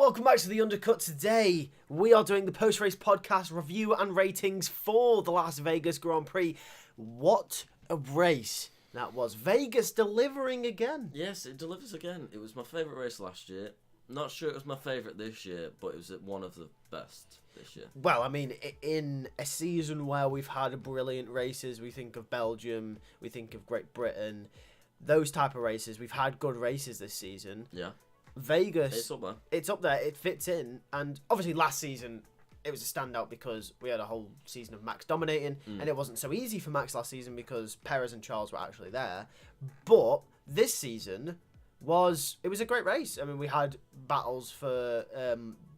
welcome back to the Undercut. Today, we are doing the post-race podcast review and ratings for the Las Vegas Grand Prix. What a race that was. Vegas delivering again. Yes, it delivers again. It was my favourite race last year. Not sure it was my favourite this year, but it was one of the best this year. Well, I mean, in a season where we've had brilliant races, we think of Belgium, we think of Great Britain, those type of races, we've had good races this season. Yeah. Vegas, It's up there. It's up there. It fits in, and obviously last season it was a standout because we had a whole season of Max dominating, and it wasn't so easy for Max last season because Perez and Charles were actually there. But this season it was a great race. I mean, we had battles for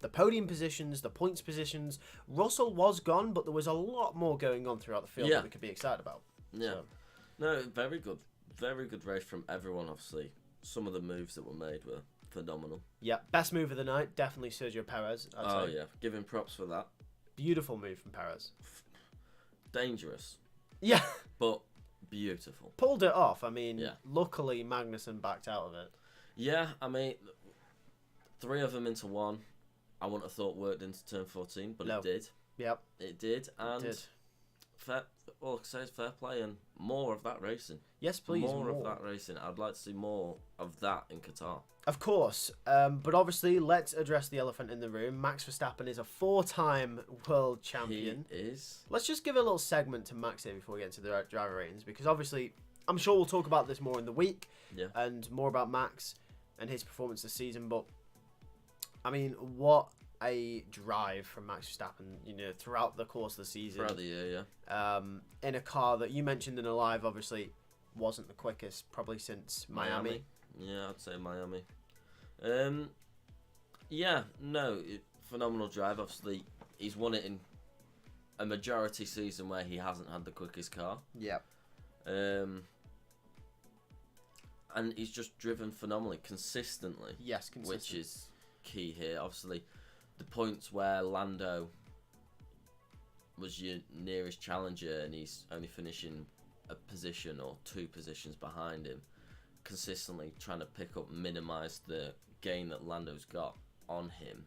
the podium positions, the points positions. Russell was gone, but there was a lot more going on throughout the field that we could be excited about. Yeah. So. No, very good race from everyone. Obviously, some of the moves that were made were phenomenal. Yeah, best move of the night, definitely Sergio Perez. I'd say. Yeah, give him props for that. Beautiful move from Perez. Dangerous. Yeah. But beautiful. Pulled it off. I mean, luckily Magnussen backed out of it. Yeah, I mean, 3 of them into one, I wouldn't have thought worked into turn 14, but it did. Yep. It did, and fair play and more of that racing. Yes, please. More of that racing. I'd like to see more of that in Qatar. Of course. But obviously, let's address the elephant in the room. Max Verstappen is a 4-time world champion. He is. Let's just give a little segment to Max here before we get into the driver ratings, because obviously, I'm sure we'll talk about this more in the week and more about Max and his performance this season. But, I mean, what a drive from Max Verstappen, throughout the course of the season. Throughout the year, yeah. In a car that you mentioned in a live, obviously, wasn't the quickest, probably since Miami. Yeah, I'd say Miami. Phenomenal drive. Obviously, he's won it in a majority season where he hasn't had the quickest car. Yep. And he's just driven phenomenally, consistently. Yes, consistently. Which is key here. Obviously, the points where Lando was your nearest challenger and he's only finishing a position or 2 positions behind him, consistently trying to pick up, minimise the gain that Lando's got on him.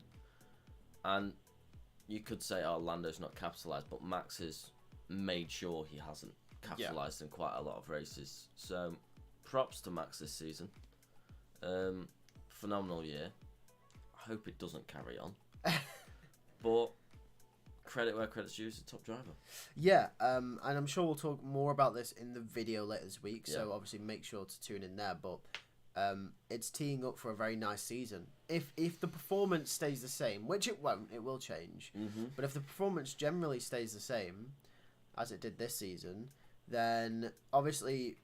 And you could say, Lando's not capitalised, but Max has made sure he hasn't capitalised in quite a lot of races. So, props to Max this season. Phenomenal year. I hope it doesn't carry on. But credit where credit's due, is a top driver. Yeah, and I'm sure we'll talk more about this in the video later this week, so obviously make sure to tune in there. But it's teeing up for a very nice season. If the performance stays the same, which it won't, it will change. Mm-hmm. But if the performance generally stays the same, as it did this season, then obviously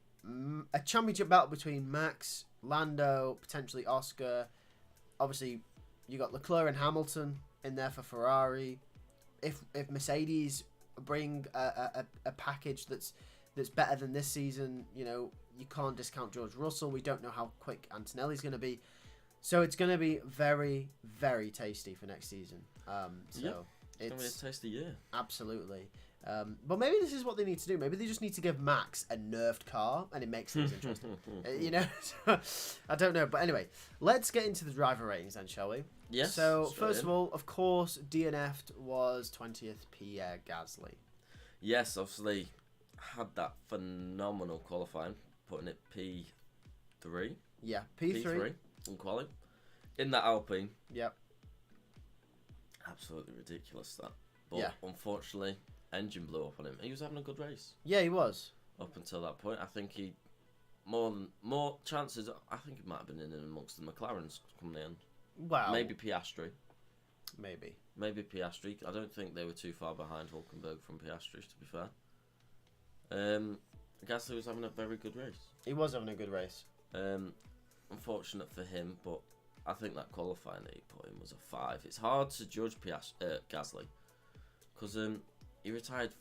a championship battle between Max, Lando, potentially Oscar. Obviously, you got Leclerc and Hamilton in there for Ferrari. If Mercedes bring a package that's better than this season, you can't discount George Russell. We don't know how quick Antonelli's going to be. So it's going to be very, very tasty for next season. It's going to be a tasty year. Absolutely. But maybe this is what they need to do. Maybe they just need to give Max a nerfed car and it makes things interesting. I don't know. But anyway, let's get into the driver ratings then, shall we? Yes. So, first of all, of course, DNF'd was 20th Pierre Gasly. Yes, obviously, had that phenomenal qualifying, putting it P3. Yeah, P3 in quali. In that Alpine. Yep. Absolutely ridiculous, that. But unfortunately, engine blew up on him. He was having a good race. Yeah, he was. Up until that point, I think he more chances. I think he might have been in amongst the McLarens coming in. Wow. Maybe Piastri. Maybe Piastri. I don't think they were too far behind Hulkenberg from Piastri, to be fair. Gasly was having a very good race. He was having a good race. Unfortunate for him, but I think that qualifying that he put in was a 5. It's hard to judge Gasly because he retired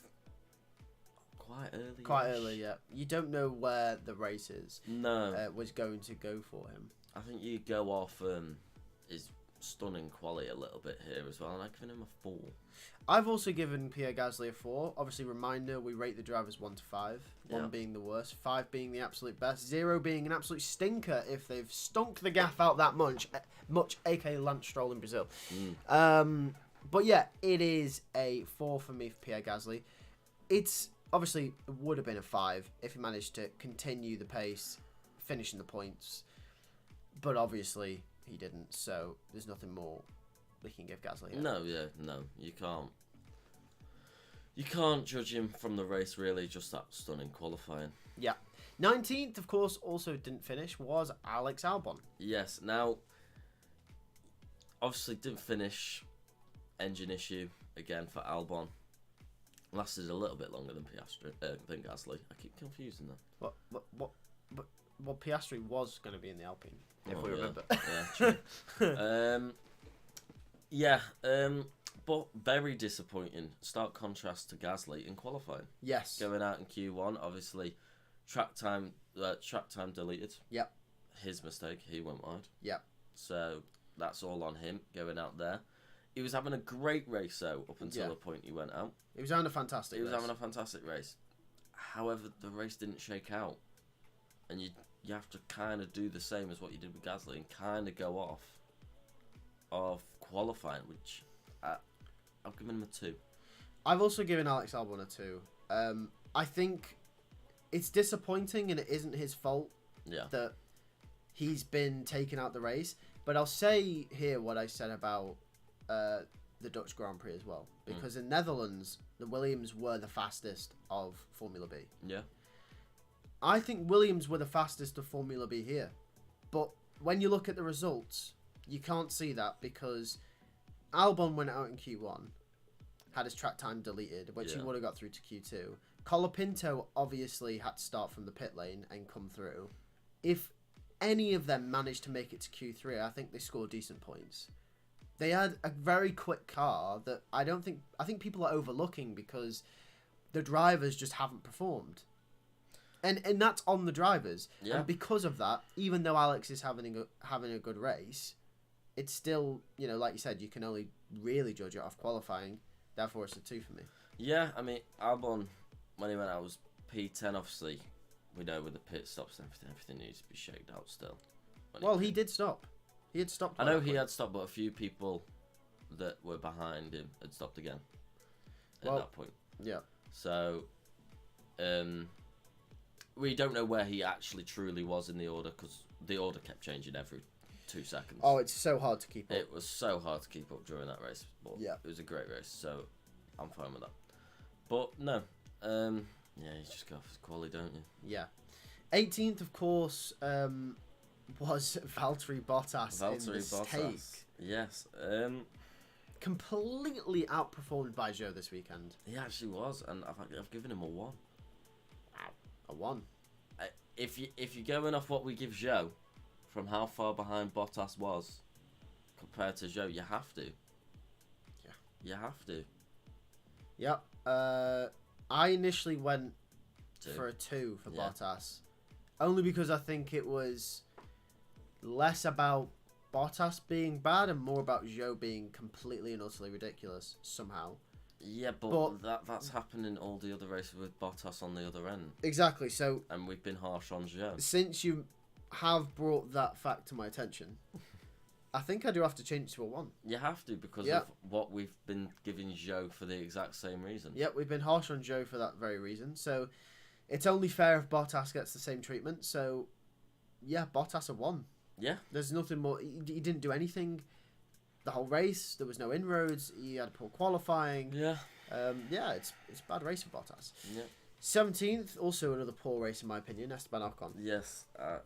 quite early. Quite early, yeah. You don't know where the race is. No. Was going to go for him. I think you go off his stunning quality a little bit here as well, and I've given him a 4. I've also given Pierre Gasly a 4. Obviously, reminder, we rate the drivers 1 to 5. 1 being the worst, 5 being the absolute best, 0 being an absolute stinker if they've stunk the gaff out that much, aka Lance Stroll in Brazil. But yeah, it is a 4 for me for Pierre Gasly. It's obviously it would have been a 5 if he managed to continue the pace, finishing the points. But obviously, he didn't, so there's nothing more we can give Gasly here. No, you can't. You can't judge him from the race, really, just that stunning qualifying. Yeah. 19th, of course, also didn't finish, was Alex Albon. Yes, now, obviously didn't finish. Engine issue, again, for Albon. Lasted a little bit longer than Gasly. I keep confusing them. What Piastri was going to be in the Alpine, if we remember. Yeah, true. But very disappointing. Stark contrast to Gasly in qualifying. Yes. Going out in Q1, obviously, track time deleted. Yep. His mistake. He went wide. Yep. So that's all on him going out there. He was having a great race though up until the point he went out. He was having a fantastic race. However, the race didn't shake out, and you have to kind of do the same as what you did with Gasly and kind of go off of qualifying, which I've given him a 2. I've also given Alex Albon a 2. I think it's disappointing, and it isn't his fault that he's been taken out the race. But I'll say here what I said about the Dutch Grand Prix as well, because in Netherlands the Williams were the fastest of Formula B. Yeah. I think Williams were the fastest of Formula B here, but when you look at the results, you can't see that because Albon went out in Q1, had his track time deleted, which he would have got through to Q2. Colapinto obviously had to start from the pit lane and come through. If any of them managed to make it to Q3, I think they scored decent points. They had a very quick car that I think people are overlooking because the drivers just haven't performed. And that's on the drivers. Yeah. And because of that, even though Alex is having a good race, it's still, like you said, you can only really judge it off qualifying. Therefore, it's a 2 for me. Yeah, I mean, Albon, when he went out, was P10, obviously. We know with the pit stops and everything needs to be shaken out still. Well, he did stop. He had stopped. I know he had stopped, but a few people that were behind him had stopped again at that point. Yeah. So, we don't know where he actually truly was in the order because the order kept changing every 2 seconds. Oh, it's so hard to keep up. It was so hard to keep up during that race. But it was a great race, so I'm fine with that. But no, you just go off his quality, don't you? Yeah. 18th, of course, was Valtteri Bottas in the stake. Yes. Completely outperformed by Zhou this weekend. He actually was, and I've given him a 1. Wow. A 1. If you're going off what we give Zhou, from how far behind Bottas was compared to Zhou, you have to. Yeah. You have to. Yep. I initially went 2. for a 2 for Bottas. Only because I think it was less about Bottas being bad and more about Zhou being completely and utterly ridiculous somehow. Yeah, but that's happened in all the other races with Bottas on the other end. Exactly, so... And we've been harsh on Zhou. Since you have brought that fact to my attention, I think I do have to change to a 1. You have to, because of what we've been giving Zhou for the exact same reason. Yep, we've been harsh on Zhou for that very reason, so it's only fair if Bottas gets the same treatment, so yeah, Bottas a 1. Yeah. There's nothing more. He didn't do anything the whole race. There was no inroads. He had poor qualifying. Yeah. It's a bad race for Bottas. Yeah. 17th, also another poor race in my opinion, Esteban Ocon. Yes, I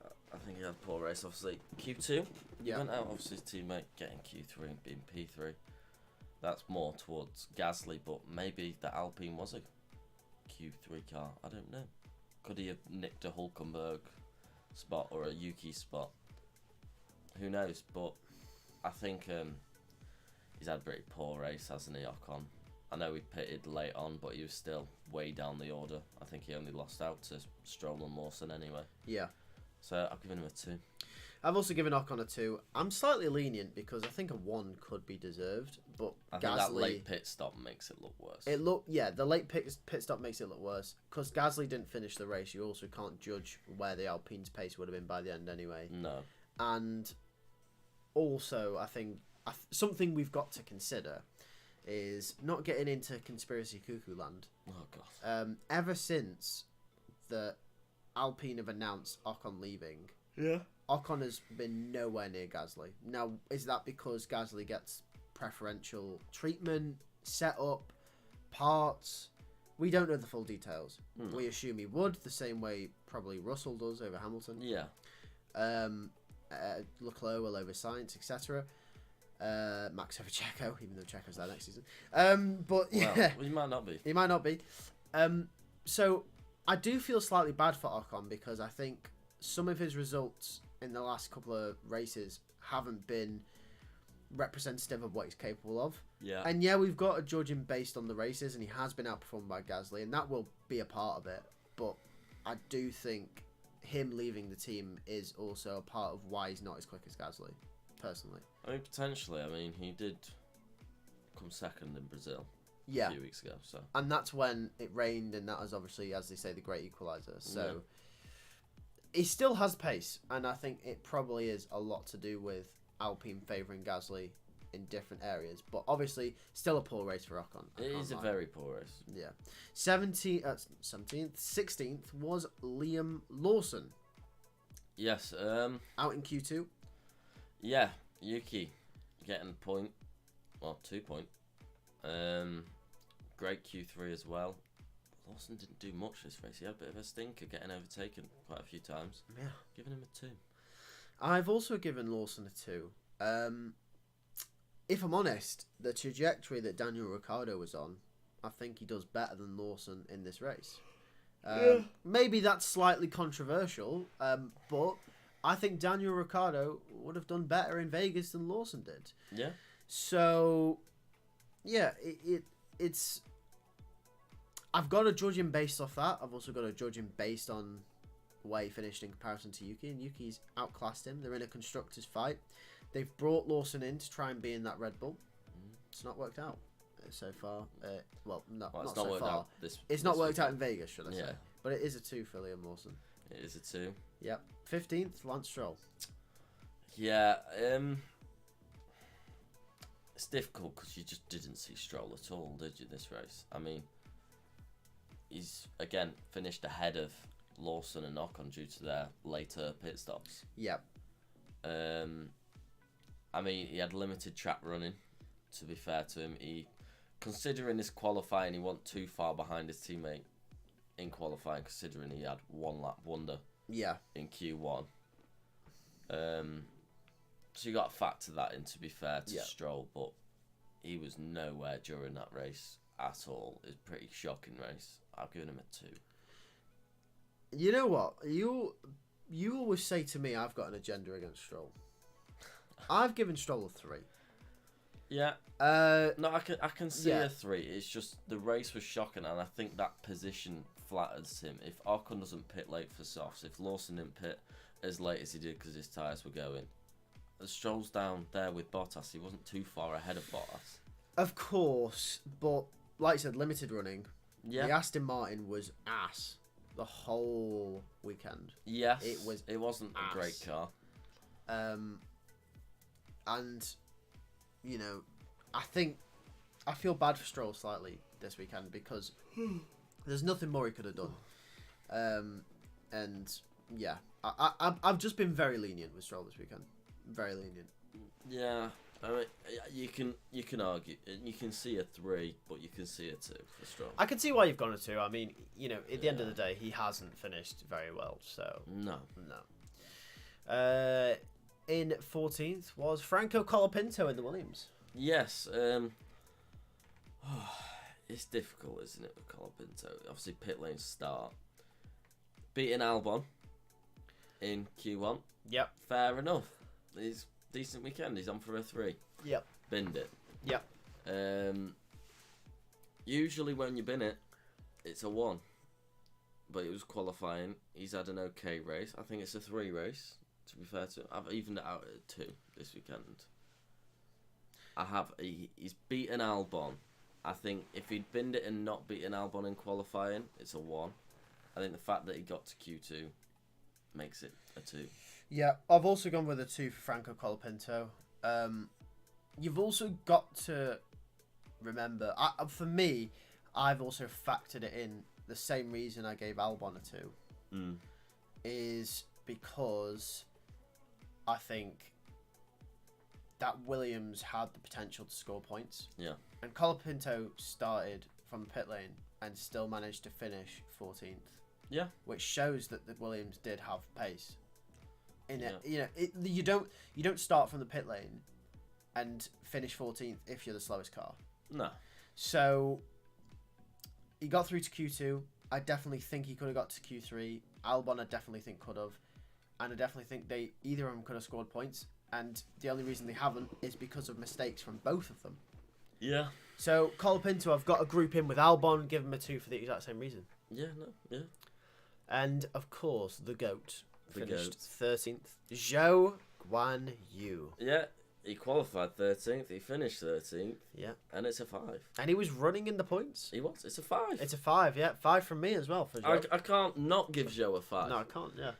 think he had a poor race, obviously. Q2, yeah. Went out, obviously, his teammate getting Q3 and being P3. That's more towards Gasly, but maybe the Alpine was a Q3 car. I don't know. Could he have nicked a Hulkenberg spot or a Yuki spot? Who knows? But I think he's had a pretty poor race, hasn't he, Ocon? I know he pitted late on, but he was still way down the order. I think he only lost out to Stroll and Lawson anyway. Yeah. So I've given him a 2. I've also given Ocon a 2. I'm slightly lenient because I think a 1 could be deserved, but I Gasly, think that late pit stop makes it look worse. The late pit stop makes it look worse because Gasly didn't finish the race. You also can't judge where the Alpine's pace would have been by the end anyway. No. And also, I think something we've got to consider is not getting into conspiracy cuckoo land. Oh god. Ever since the Alpine have announced Ocon leaving, Yeah. Ocon has been nowhere near Gasly. Now, is that because Gasly gets preferential treatment, setup, parts? We don't know the full details. We assume he would, the same way probably Russell does over Hamilton. Yeah. Leclerc will over Sainz, etc. Max over Checo, even though Checo's there next season. But yeah, well, he might not be. He might not be. So I do feel slightly bad for Ocon because I think some of his results in the last couple of races haven't been representative of what he's capable of. Yeah. And yeah, we've got to judge him based on the races, and he has been outperformed by Gasly, and that will be a part of it. But I do think him leaving the team is also a part of why he's not as quick as Gasly, personally. I mean, potentially. I mean, he did come second in Brazil Yeah. a few weeks ago. So. And that's when it rained, and that was obviously, as they say, the great equaliser. So he still has pace, and I think it probably is a lot to do with Alpine favouring Gasly in different areas. But obviously, still a poor race for Ocon. It is a very poor race. Yeah. 17th, 16th was Liam Lawson. Yes. Out in Q2. Yeah, Yuki getting a point. Well, 2 point. Great Q3 as well. Lawson didn't do much this race. He had a bit of a stinker, getting overtaken quite a few times. Yeah. Giving him a 2. I've also given Lawson a 2. If I'm honest, the trajectory that Daniel Ricciardo was on, I think he does better than Lawson in this race. Maybe that's slightly controversial, but I think Daniel Ricciardo would have done better in Vegas than Lawson did. Yeah. So, yeah, it's... I've got to judge him based off that. I've also got to judge him based on where he finished in comparison to Yuki, and Yuki's outclassed him. They're in a constructors fight. They've brought Lawson in to try and be in that Red Bull. It's not worked out so far. Not so far. It's not worked out in Vegas, should I say? But it is a 2 for Liam Lawson. It is a 2. Yep. 15th, Lance Stroll. Yeah. It's difficult because you just didn't see Stroll at all, did you, this race? I mean, he's, again, finished ahead of Lawson and Ocon due to their later pit stops. Yep. I mean, he had limited track running, to be fair to him. Considering his qualifying, he wasn't too far behind his teammate in qualifying, considering he had 1 lap wonder in Q1. So you got to factor that in, to be fair to Stroll, but he was nowhere during that race at all. It was a pretty shocking race. I've given him a 2. You know what? You always say to me, I've got an agenda against Stroll. I've given Stroll a 3. Yeah. No, I can see a 3. It's just the race was shocking, and I think that position flatters him. If Ocon doesn't pit late for softs, if Lawson didn't pit as late as he did because his tyres were going, Stroll's down there with Bottas. He wasn't too far ahead of Bottas. Of course, but like I said, limited running. Yeah. The Aston Martin was ass the whole weekend. Yes. It wasn't a great car. And, you know, I feel bad for Stroll slightly this weekend because there's nothing more he could have done. And yeah, I've just been very lenient with Stroll this weekend. Very lenient. Yeah, I mean, you can argue, you can see a 3, but you can see a 2 for Stroll. I can see why you've gone a 2. I mean, you know, at the end of the day, he hasn't finished very well, so no. In 14th was Franco Colapinto in the Williams. Yes. It's difficult, isn't it, with Colapinto? Obviously, pit lane start. Beating Albon in Q1. Yep. Fair enough. He's decent weekend. He's on for a 3. Yep. Binned it. Yep. Usually when you bin it, it's a 1. But it was qualifying. He's had an okay race. I think it's a 3 race, To be fair to him, I've evened it out at 2 this weekend. He's beaten Albon. I think if he'd binned it and not beaten Albon in qualifying, it's a 1. I think the fact that he got to Q2 makes it a 2. Yeah, I've also gone with a 2 for Franco Colapinto. You've also got to remember, for me, I've also factored it in. The same reason I gave Albon a 2 is because I think that Williams had the potential to score points. Yeah. And Colapinto started from the pit lane and still managed to finish 14th. Yeah. Which shows that the Williams did have pace. Yeah. You don't start from the pit lane and finish 14th if you're the slowest car. No. So he got through to Q2. I definitely think he could have got to Q3. Albon, I definitely think could have, and I definitely think either of them could have scored points. And the only reason they haven't is because of mistakes from both of them. Yeah. So Colapinto, I've got to group in with Albon, give him a 2 for the exact same reason. Yeah. No. Yeah. And of course, the GOAT finished GOAT. 13th. Zhou Guan Yu. Yeah. He qualified 13th. He finished 13th. Yeah. And it's a 5. And he was running in the points. He was. It's a 5. It's a 5, yeah. 5 from me as well for Zhou. I can't not give Zhou a 5. No, I can't, yeah.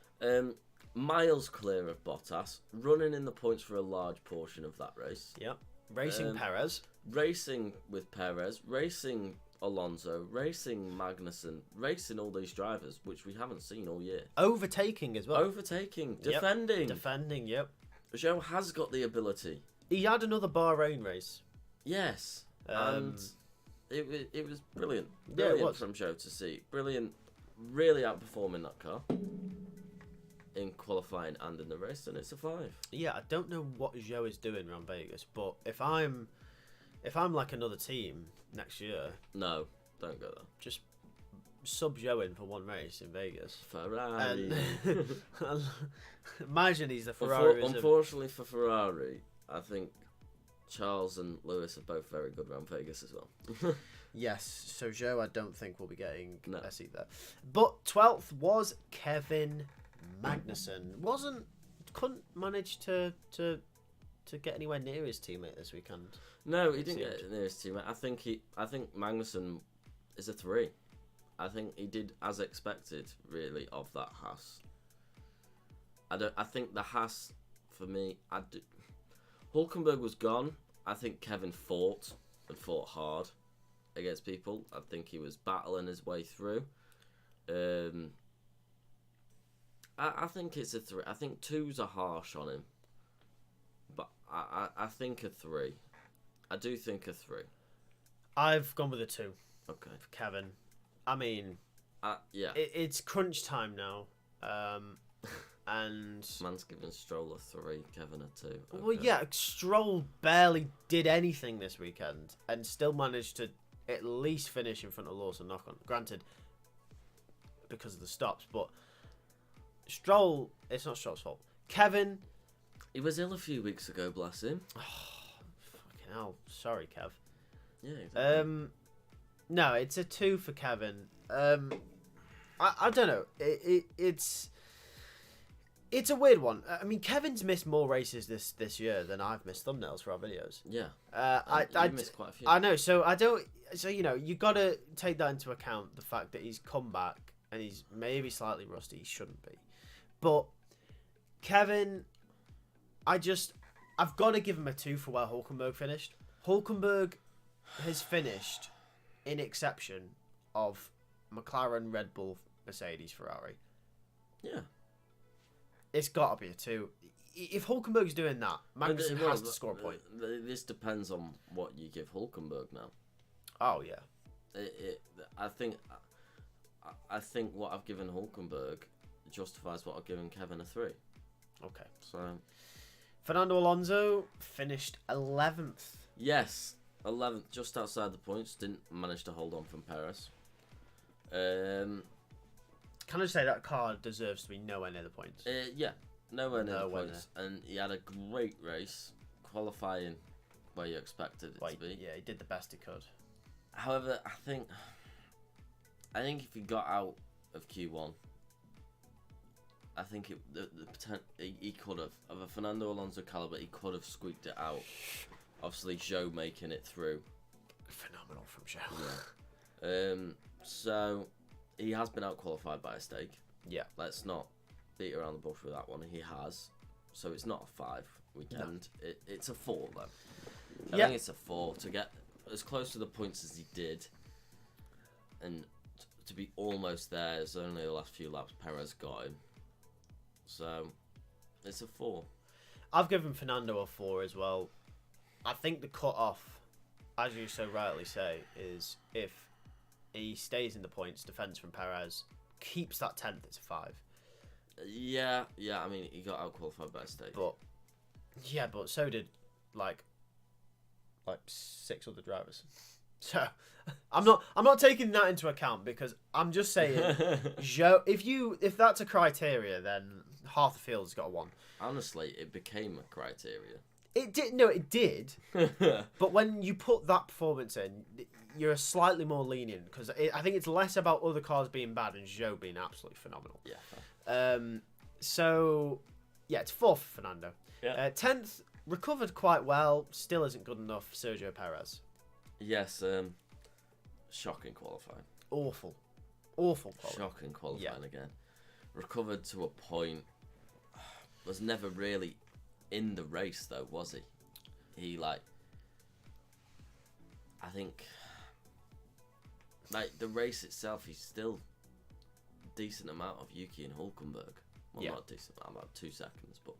Miles clear of Bottas, running in the points for a large portion of that race. Yep. Racing Perez. Racing with Perez, racing Alonso, racing Magnussen, racing all these drivers, which we haven't seen all year. Overtaking as well. Overtaking, defending. Defending, yep. Zhou has got the ability. He had another Bahrain race. Yes. And it was brilliant. Yeah, Brilliant it was. from Zhou to see. Brilliant. Really outperforming that car. In qualifying and in the race, and it's a 5. Yeah, I don't know what Zhou is doing around Vegas, but if I'm like another team next year, No, don't go there. just sub Zhou in for one race in Vegas. Ferrari. And imagine he's the Ferrari. Unfortunately for Ferrari, I think Charles and Lewis are both very good around Vegas as well. Yes, so Zhou I don't think will be getting a seat there. But 12th was Kevin Magnussen. Couldn't manage to get anywhere near his teammate this weekend. No, he didn't get near his teammate. I think Magnussen is a 3. I think he did as expected, really, of that Haas. I think the Haas, for me, Hulkenberg was gone. I think Kevin fought hard against people. I think he was battling his way through. I think it's a 3. I think 2s are harsh on him. But I think a 3. I do think a 3. I've gone with a 2. Okay. For Kevin. I mean, yeah. It's crunch time now. And Man's giving Stroll a 3, Kevin a 2. Okay. Well, yeah, Stroll barely did anything this weekend and still managed to at least finish in front of Lawson knock-on. Granted, because of the stops, but Stroll, it's not Stroll's fault. Kevin... He was ill a few weeks ago, bless him. Oh, fucking hell. Sorry, Kev. Yeah, exactly. No, it's a 2 for Kevin. I don't know. It's a weird one. I mean, Kevin's missed more races this year than I've missed thumbnails for our videos. Yeah. I missed quite a few. I know. So I don't. So you got to take that into account. The fact that he's come back and he's maybe slightly rusty. He shouldn't be. But Kevin, I've got to give him a 2 for where Hulkenberg finished. Hulkenberg has finished in exception of McLaren, Red Bull, Mercedes, Ferrari. Yeah. It's got to be a 2. If Hulkenberg's doing that, Magnussen has to score a point. This depends on what you give Hulkenberg now. Oh, yeah. I think what I've given Hulkenberg justifies what I've given Kevin a 3. Okay. So Fernando Alonso finished 11th. Yes, 11th, just outside the points. Didn't manage to hold on from Perez. Can I say that car deserves to be nowhere near the points? Yeah, nowhere near the points. And he had a great race, qualifying where you expected it to be. Yeah, he did the best he could. However, I think if he got out of Q1, I think he could have, of a Fernando Alonso caliber, he could have squeaked it out. Obviously, Zhou making it through. Phenomenal from Zhou. Yeah. So he has been out qualified by a stake. Yeah. Let's not beat around the bush with that one. He has. So it's not a 5 weekend. No. It's a 4 though. I think it's a 4 to get as close to the points as he did, and to be almost there. It's only the last few laps Perez got him. So it's a 4. I've given Fernando a 4 as well. I think the cut off, as you so rightly say, is if he stays in the points, defends from Perez, keeps that 10th, it's a 5. Yeah. I mean, he got out qualified by a stake. But so did like 6 other drivers. So I'm not taking that into account, because I'm just saying, Zhou, if that's a criteria, then half the field's got a 1. Honestly, it became a criteria. It did. No, it did. But when you put that performance in, you're slightly more lenient, because I think it's less about other cars being bad and Zhou being absolutely phenomenal. Yeah. So yeah, it's 4th for Fernando. Yeah. 10th, recovered quite well. Still isn't good enough. Sergio Perez. Yes. Shocking qualifying. Awful qualifying. Shocking qualifying again. Recovered to a point. Was never really in the race though, was he? I think the race itself, he's still a decent amount of Yuki and Hulkenberg. Well, not a decent amount, about 2 seconds, but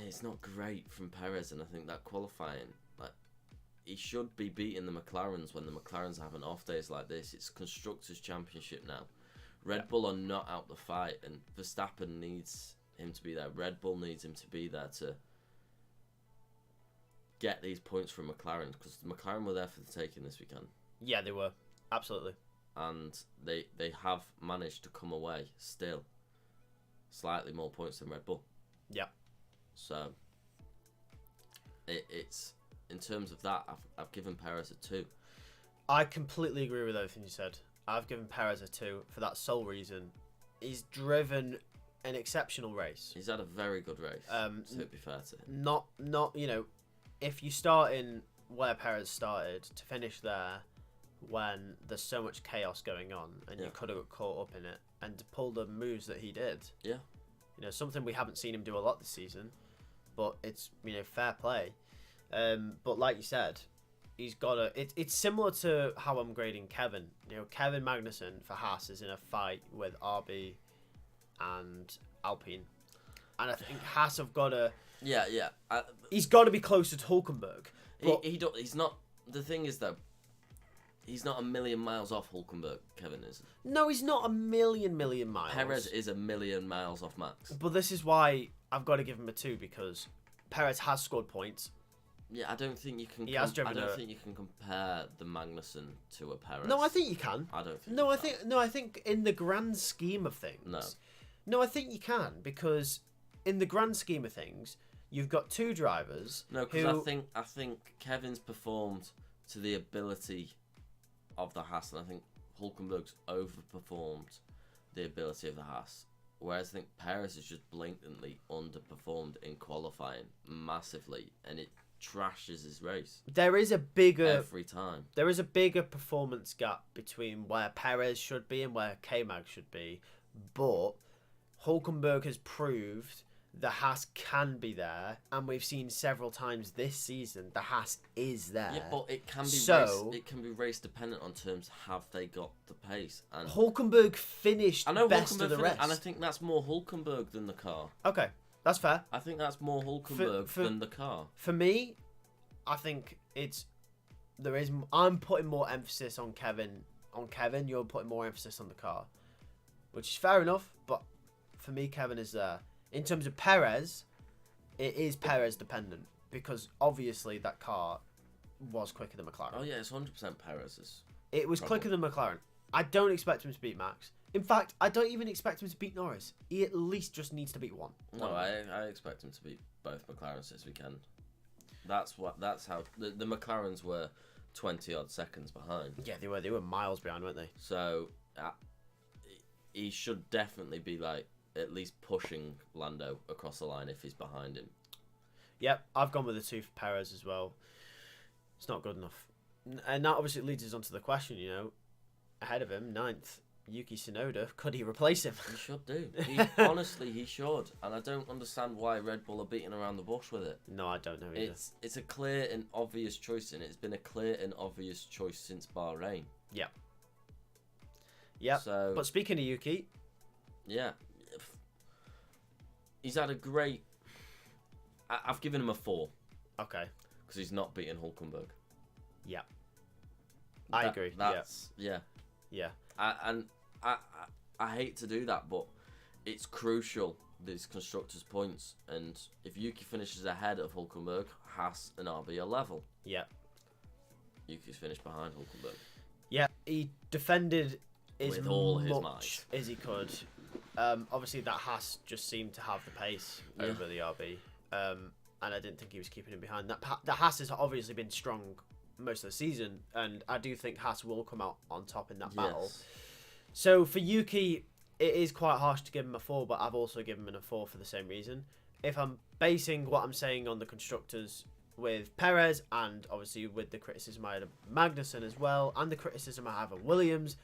it's not great from Perez, and I think that qualifying, he should be beating the McLarens when the McLarens are having off days like this. It's Constructors' Championship now. Red Bull are not out the fight, and Verstappen needs him to be there. Red Bull needs him to be there to get these points from McLaren, because the McLaren were there for the taking this weekend. Yeah, they were. Absolutely. And they have managed to come away still slightly more points than Red Bull. Yeah. So it's in terms of that, I've given Perez a 2. I completely agree with everything you said. I've given Perez a 2 for that sole reason. He's driven an exceptional race. He's had a very good race, to be fair to him. Not if you start in where Perez started to finish there when there's so much chaos going on, and you could have got caught up in it, and to pull the moves that he did. Yeah. Something we haven't seen him do a lot this season, but it's fair play. But like you said, he's got it's similar to how I'm grading Kevin. Kevin Magnussen for Haas is in a fight with RB and Alpine, and I think Haas have got to. Yeah. He's got to be closer to Hulkenberg. But He's not. The thing is though, he's not a million miles off Hulkenberg. Kevin is. No, he's not a million miles. Perez is a million miles off Max. But this is why I've got to give him a 2, because Perez has scored points. Yeah, I don't think you can. He has driven. I don't think you can compare the Magnussen to a Perez. No, I think you can. I don't think. I think in the grand scheme of things. No, I think you can, because in the grand scheme of things, you've got 2 drivers. No, because I think Kevin's performed to the ability of the Haas, and I think Hulkenberg's overperformed the ability of the Haas. Whereas I think Perez has just blatantly underperformed in qualifying massively, and it trashes his race. There is a bigger every time. There is a bigger performance gap between where Perez should be and where K-Mag should be, but Hulkenberg has proved the Haas can be there, and we've seen several times this season the Haas is there. Yeah, but it can be race dependent on terms have they got the pace. And Hulkenberg finished best Hulkenberg of the rest, and I think that's more Hulkenberg than the car. Okay, that's fair. I think that's more Hulkenberg than the car. For me, I think I'm putting more emphasis on Kevin. You're putting more emphasis on the car, which is fair enough. But for me, Kevin is there. In terms of Perez, it is Perez dependent, because obviously that car was quicker than McLaren. Oh yeah, it's 100% Perez's. It was quicker than McLaren. I don't expect him to beat Max. In fact, I don't even expect him to beat Norris. He at least just needs to beat one. No, I expect him to beat both McLarens this weekend. That's how the McLarens were 20 odd seconds behind. Yeah, they were miles behind, weren't they? So he should definitely be like at least pushing Lando across the line if he's behind him. Yep, I've gone with the 2 for Perez as well. It's not good enough. And that obviously leads us on to the question, ahead of him, 9th, Yuki Tsunoda. Could he replace him? He should do. Honestly, he should. And I don't understand why Red Bull are beating around the bush with it. No, I don't know either. It's a clear and obvious choice, and it's been a clear and obvious choice since Bahrain. Yeah. Yeah. So, but speaking of Yuki... Yeah. He's had a great... I've given him a 4. Okay. Because he's not beaten Hulkenberg. Yeah. I agree. That's... Yeah. Yeah. I hate to do that, but it's crucial, these constructors' points. And if Yuki finishes ahead of Hulkenberg, Haas and RB are level. Yeah. Yuki's finished behind Hulkenberg. Yeah, he defended with all his might as he could. Obviously, that Haas just seemed to have the pace over the RB. And I didn't think he was keeping him behind. That Haas has obviously been strong most of the season, and I do think Haas will come out on top in that battle. So for Yuki, it is quite harsh to give him a 4, but I've also given him a 4 for the same reason. If I'm basing what I'm saying on the constructors with Perez, and obviously with the criticism I had of Magnussen as well, and the criticism I have of Williams,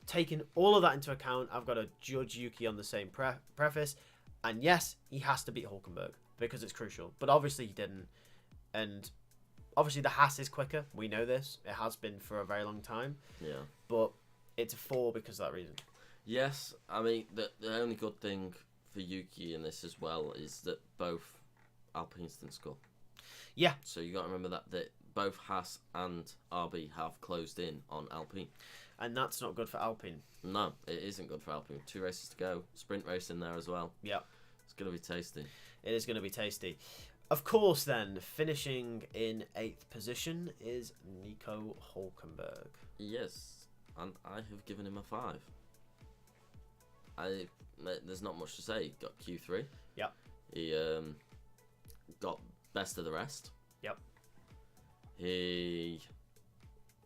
taking all of that into account, I've got to judge Yuki on the same preface. And yes, he has to beat Hulkenberg because it's crucial. But obviously he didn't. And obviously the Haas is quicker. We know this. It has been for a very long time. Yeah. But it's a 4 because of that reason. Yes. I mean, the only good thing for Yuki in this as well is that both Alpines didn't score. Yeah. So you got to remember that both Haas and RB have closed in on Alpine. And that's not good for Alpine. No, it isn't good for Alpine. 2 races to go. Sprint race in there as well. Yeah. It's going to be tasty. It is going to be tasty. Of course, then, finishing in 8th position is Nico Hulkenberg. Yes. And I have given him a 5. There's not much to say. He got Q3. Yep. He got best of the rest. Yep. He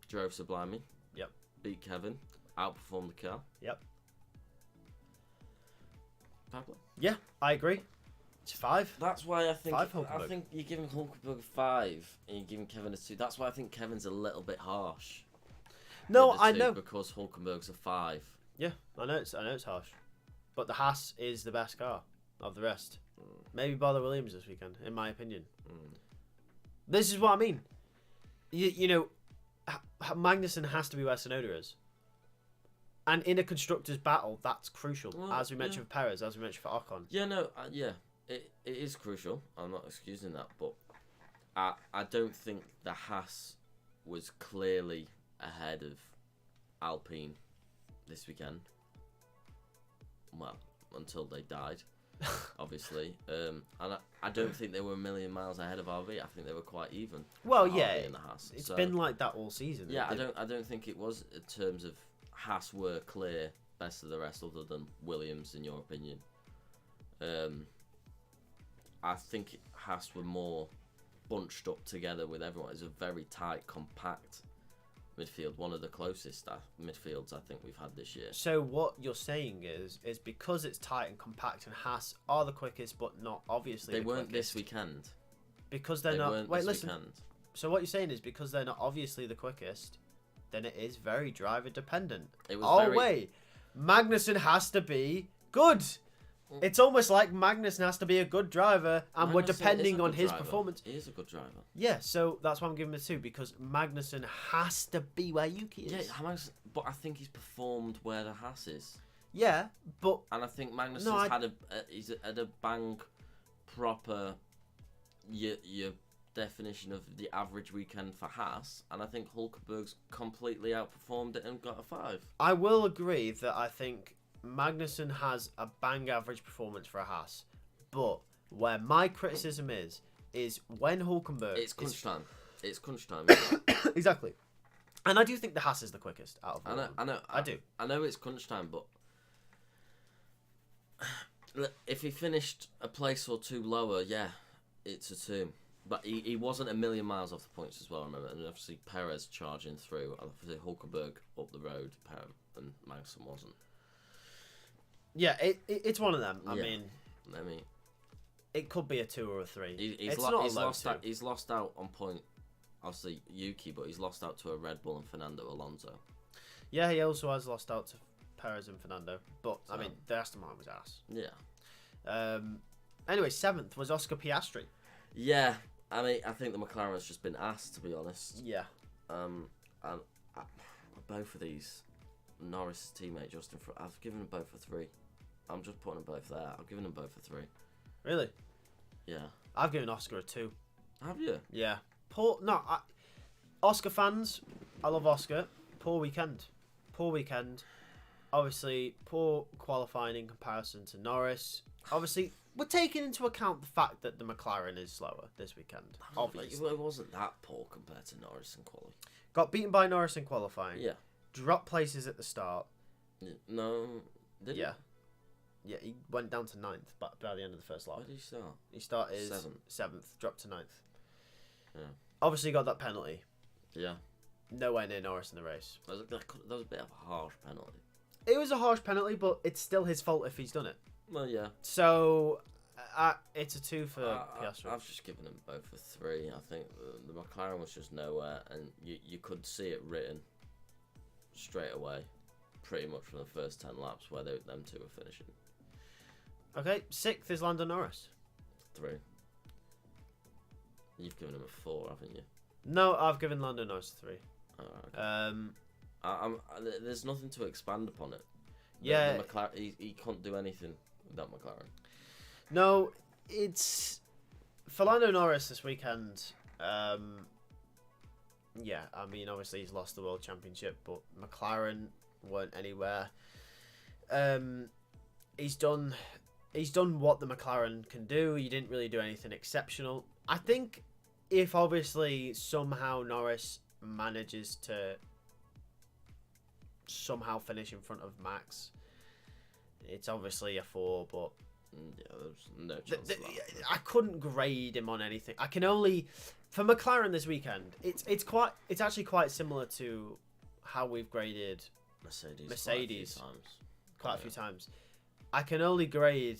drove sublimely. Yep. Beat Kevin. Outperformed the car. Yep. Pablo. Yeah, I agree. It's 5. That's why I think Hulkenberg. I think you're giving Hulkenberg a 5 and you're giving Kevin a 2. That's why I think Kevin's a little bit harsh. No, with the I 2 know. because Hulkenberg's a 5. Yeah, I know it's harsh. But the Haas is the best car of the rest. Maybe bother Williams this weekend, in my opinion. This is what I mean. You know, Magnussen has to be where Tsunoda is. And in a constructor's battle, that's crucial. Well, as we mentioned for Perez, as we mentioned for Ocon. Yeah, no, it is crucial. I'm not excusing that, but I don't think the Haas was clearly ahead of Alpine this weekend. Well, until they died, obviously. And I don't think they were a million miles ahead of RB. I think they were quite even. Well, RB yeah, and the Haas. it's So, been like that all season. yeah, I don't think it was in terms of Haas were clear best of the rest, other than Williams, in your opinion. I think Haas were more bunched up together with everyone. It's a very tight, compact midfield, one of the closest midfields I think we've had this year. So what you're saying is because it's tight and compact, and Haas are the quickest, but not obviously They the weren't quickest. this weekend. Because they're They not. weren't Wait, this listen. weekend. So what you're saying is because they're not obviously the quickest, then it is very driver dependent. It was Oh very... wait, Magnussen has to be good. It's almost like Magnussen has to be a good driver, and we're Magnussen is depending a on good his driver. performance. He is a good driver. Yeah, so that's why I'm giving him a 2, because Magnussen has to be where Yuki is. Yeah, but I think he's performed where the Haas is. Yeah, but And I think Magnussen's he's had a bang proper your definition of the average weekend for Haas, and I think Hulkenberg's completely outperformed it and got a 5. I will agree that I think Magnussen has a bang average performance for a Haas. But where my criticism is when Hulkenberg... It's crunch time. It's crunch time. Exactly. And I do think the Haas is the quickest out of all of them. I know. I do. I know it's crunch time, but look, if he finished a place or 2 lower, yeah, it's a 2. But he wasn't a million miles off the points as well, remember. And obviously Perez charging through. Obviously Hulkenberg up the road, and Magnussen wasn't. Yeah, it's one of them. I mean, it could be a 2 or a 3. He's lost out on point, obviously Yuki, but he's lost out to a Red Bull and Fernando Alonso. Yeah, he also has lost out to Perez and Fernando, but I mean, the Aston Martin was ass. Yeah. Anyway, 7th was Oscar Piastri. Yeah, I mean, I think the McLaren has just been asked, to be honest. Yeah. And both of these, Norris' teammate Justin, I've given them both a 3. I'm just putting them both there. I've given them both a 3. Really? Yeah. I've given Oscar a 2. Have you? Yeah. Oscar fans, I love Oscar. Poor weekend. Obviously, poor qualifying in comparison to Norris. Obviously, we're taking into account the fact that the McLaren is slower this weekend. Obviously. It wasn't that poor compared to Norris in quality. Got beaten by Norris in qualifying. Yeah. Dropped places at the start. No. Did he? Yeah, he went down to 9th by the end of the first lap. Where did he start? He started 7th, dropped to 9th. Yeah. Obviously got that penalty. Yeah. Nowhere near Norris in the race. That was a bit of a harsh penalty. It was a harsh penalty, but it's still his fault if he's done it. Well, yeah. So, it's a 2 for Piastri. I've just given them both a 3. I think the McLaren was just nowhere, and you could see it written straight away, pretty much from the first 10 laps where them two were finishing. Okay, 6th is Lando Norris. 3. You've given him a 4, haven't you? No, I've given Lando Norris a 3. Oh, okay. There's nothing to expand upon it. Yeah. The McLaren, he can't do anything with that McLaren. No, it's... For Lando Norris this weekend, yeah, I mean, obviously he's lost the World Championship, but McLaren weren't anywhere. He's done what the McLaren can do. He didn't really do anything exceptional. I think if obviously somehow Norris manages to somehow finish in front of Max, it's obviously a 4, but yeah, there's no chance of that. I couldn't grade him on anything. I can only, for McLaren this weekend, it's actually quite similar to how we've graded Mercedes quite a few times. I can only grade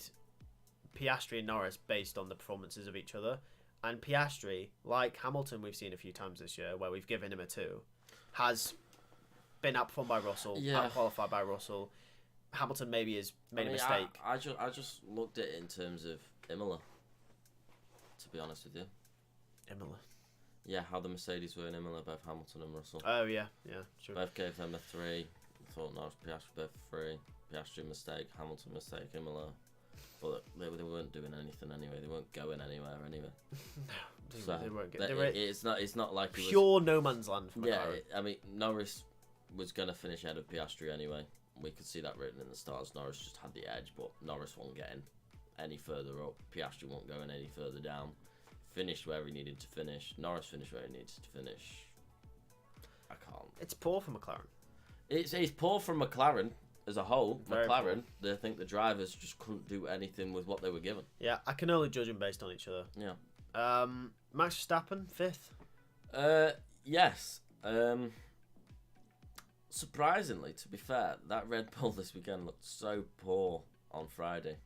Piastri and Norris based on the performances of each other, and Piastri, like Hamilton we've seen a few times this year where we've given him a 2, has been outperformed by Russell, outqualified by Russell. Hamilton maybe has made a mistake. I just looked at it in terms of Imola, to be honest with you. Imola? Yeah, how the Mercedes were in Imola, both Hamilton and Russell. Oh, yeah, sure. Both gave them a 3. I thought Norris, Piastri both 3. Piastri mistake, Hamilton mistake, Imola. But they weren't doing anything anyway. They weren't going anywhere anyway. No, they weren't. It's not like pure no man's land for McLaren. Yeah, I mean, Norris was going to finish ahead of Piastri anyway. We could see that written in the stars. Norris just had the edge, but Norris wasn't getting any further up. Piastri wasn't going any further down. Finished where he needed to finish. Norris finished where he needed to finish. I can't. It's poor for McLaren. It's poor from McLaren as a whole. Very McLaren, I think the drivers just couldn't do anything with what they were given. Yeah, I can only judge them based on each other. Yeah. Max Verstappen, 5th. Yes. Surprisingly, to be fair, that Red Bull this weekend looked so poor on Friday.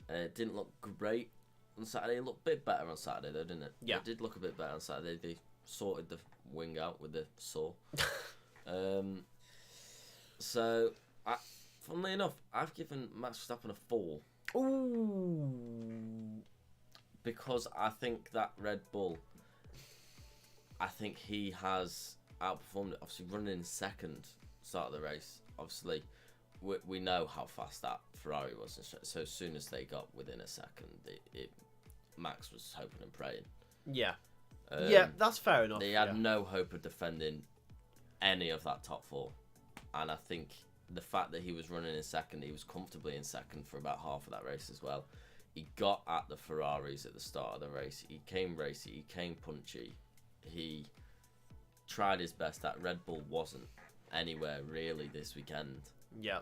It didn't look great on Saturday. It looked a bit better on Saturday, though, didn't it? Yeah. It did look a bit better on Saturday. They sorted the wing out with the saw. So, funnily enough, I've given Max Verstappen a 4. Ooh. Because I think that Red Bull, I think he has outperformed it. Obviously, running in second start of the race. Obviously, we know how fast that Ferrari was. So as soon as they got within a second, Max was hoping and praying. Yeah. Yeah, that's fair enough. They had no hope of defending any of that top 4. And I think the fact that he was running in second, he was comfortably in second for about half of that race as well. He got at the Ferraris at the start of the race. He came racy. He came punchy. He tried his best. That Red Bull wasn't anywhere really this weekend. Yeah.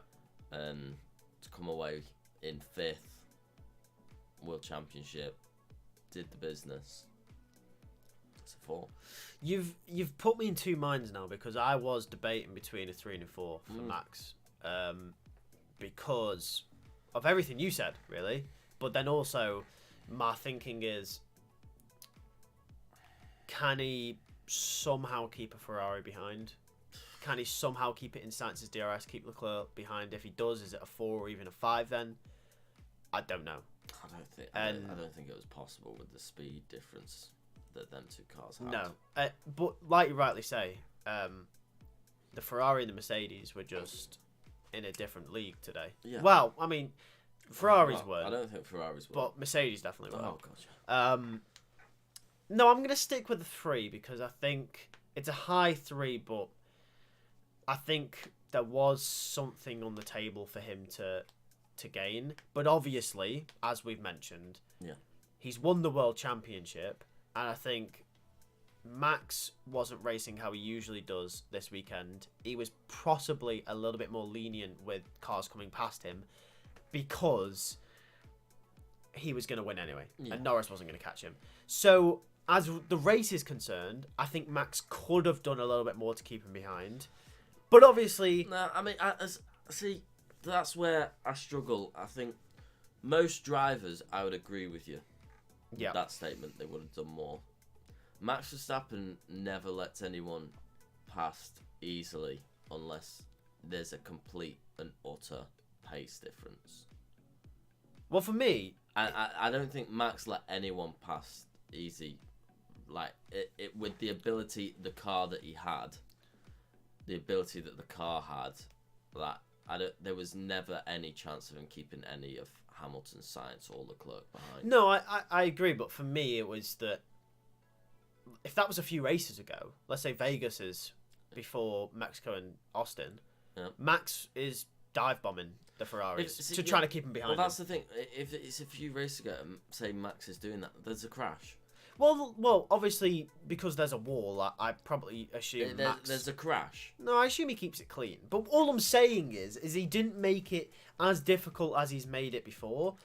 And to come away in 5th World Championship, did the business. It's a 4. You've put me in 2 minds now because I was debating between a 3 and a 4 for Max. because of everything you said, really. But then also, my thinking is, can he somehow keep a Ferrari behind? Can he somehow keep it in Sainz's DRS, keep Leclerc behind? If he does, is it a 4 or even a 5 then? I don't know. I don't think it was possible with the speed difference that them two cars had. No, but like you rightly say, the Ferrari and the Mercedes were just in a different league today. Yeah. Well, I mean, Ferraris were. I don't think Ferraris were. But Mercedes definitely were. Oh, gotcha. No, I'm going to stick with the 3 because I think it's a high 3, but I think there was something on the table for him to gain. But obviously, as we've mentioned, he's won the World Championship, and I think Max wasn't racing how he usually does this weekend. He was possibly a little bit more lenient with cars coming past him because he was going to win anyway, and Norris wasn't going to catch him. So, as the race is concerned, I think Max could have done a little bit more to keep him behind. But obviously... No, I mean, see, that's where I struggle. I think most drivers, I would agree with you. Yeah. That statement, they would have done more. Max Verstappen never lets anyone past easily unless there's a complete and utter pace difference. Well, for me... I don't think Max let anyone past easy. Like, it with the ability, the car that he had, the ability that the car had, there was never any chance of him keeping any of Hamilton's Sainz or Leclerc behind. No, I agree, but for me, it was that if that was a few races ago, let's say Vegas is before Mexico and Austin, Max is dive bombing the Ferraris trying to keep him behind. Well, that's the thing. If it's a few races ago, say Max is doing that, there's a crash. Well, obviously because there's a wall, I probably assume there's a crash. No, I assume he keeps it clean. But all I'm saying is he didn't make it as difficult as he's made it before.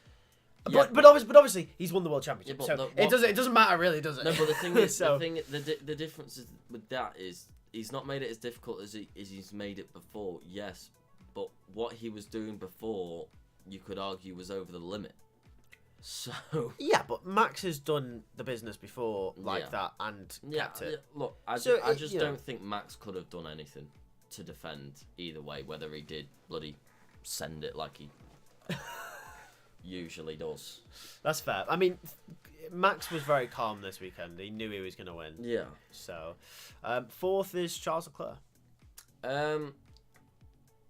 Yeah, but obviously he's won the World Championship, so it doesn't matter really, does it? No, but the thing is, the difference is with that is he's not made it as difficult as he's made it before. Yes, but what he was doing before, you could argue, was over the limit. So yeah, but Max has done the business before like that and kept it. Yeah. Look, I just don't think Max could have done anything to defend either way. Whether he did bloody send it like he usually does. That's fair. I mean, Max was very calm this weekend. He knew he was going to win. Yeah. So, 4th is Charles Leclerc.